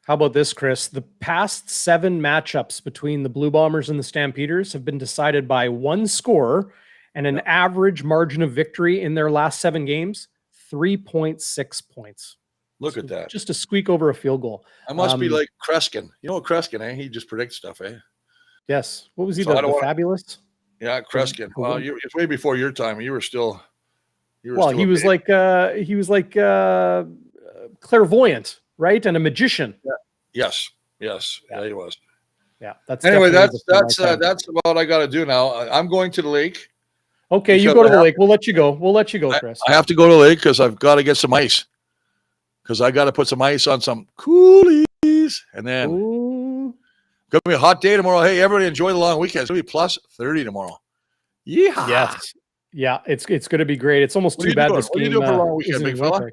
How about this, Chris? The past 7 matchups between the Blue Bombers and the Stampeders have been decided by 1 score and an average margin of victory in their last 7 games, 3.6 points. Look at that. Just a squeak over a field goal. I must be like Kreskin. You know what Kreskin, eh? He just predicts stuff, eh? Yes. What was he, the Fabulous? Yeah, Kreskin. Well, it's way before your time. You were still he was like clairvoyant, right? And a magician. Yeah. Yes. Yeah, he was. Yeah. That's about I got to do now. I'm going to the lake. Okay, you go to the lake. We'll let you go. Chris. I have to go to the lake because I've got to get some ice. Because I got to put some ice on some coolies. And then going to be a hot day tomorrow. Hey, everybody enjoy the long weekend. It's going to be plus 30 tomorrow. Yeah. Yes. Yeah, it's going to be great. It's almost too bad this game. What are you doing for a long weekend, big fella?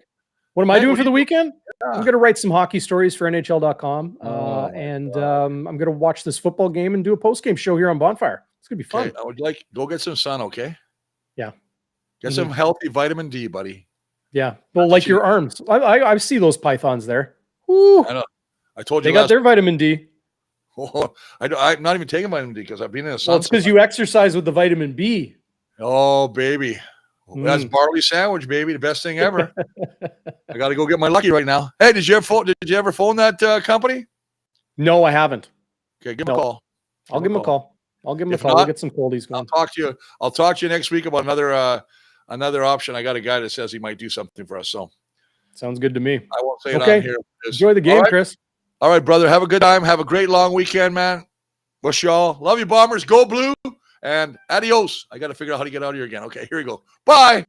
What am I doing for the weekend? Yeah. I'm going to write some hockey stories for NHL.com. I'm going to watch this football game and do a post-game show here on Bonfire. It's going to be fun. Okay. I would go get some sun, okay? Yeah. Get some healthy vitamin D, buddy. Yeah. Well, like your arms. I see those pythons there. Woo. I know. I told you they got their vitamin D. Oh, I'm not even taking vitamin D because I've been in the sun. Well, it's because you exercise with the vitamin B. Oh, baby. That's barley sandwich, baby. The best thing ever. I got to go get my lucky right now. Hey, did you ever phone that company? No, I haven't. Okay, give him a call. I'll give him a call. I'll give him If a call. We'll not, get some coldies I'll going. talk to you next week about another option. I got a guy that says he might do something for us. So Sounds good to me. I won't say it Okay. on here. Enjoy the game, All right. Chris. All right, brother. Have a good time. Have a great long weekend, man. Wish y'all. Love you, Bombers. Go blue. And adios. I got to figure out how to get out of here again. Okay, here we go. Bye.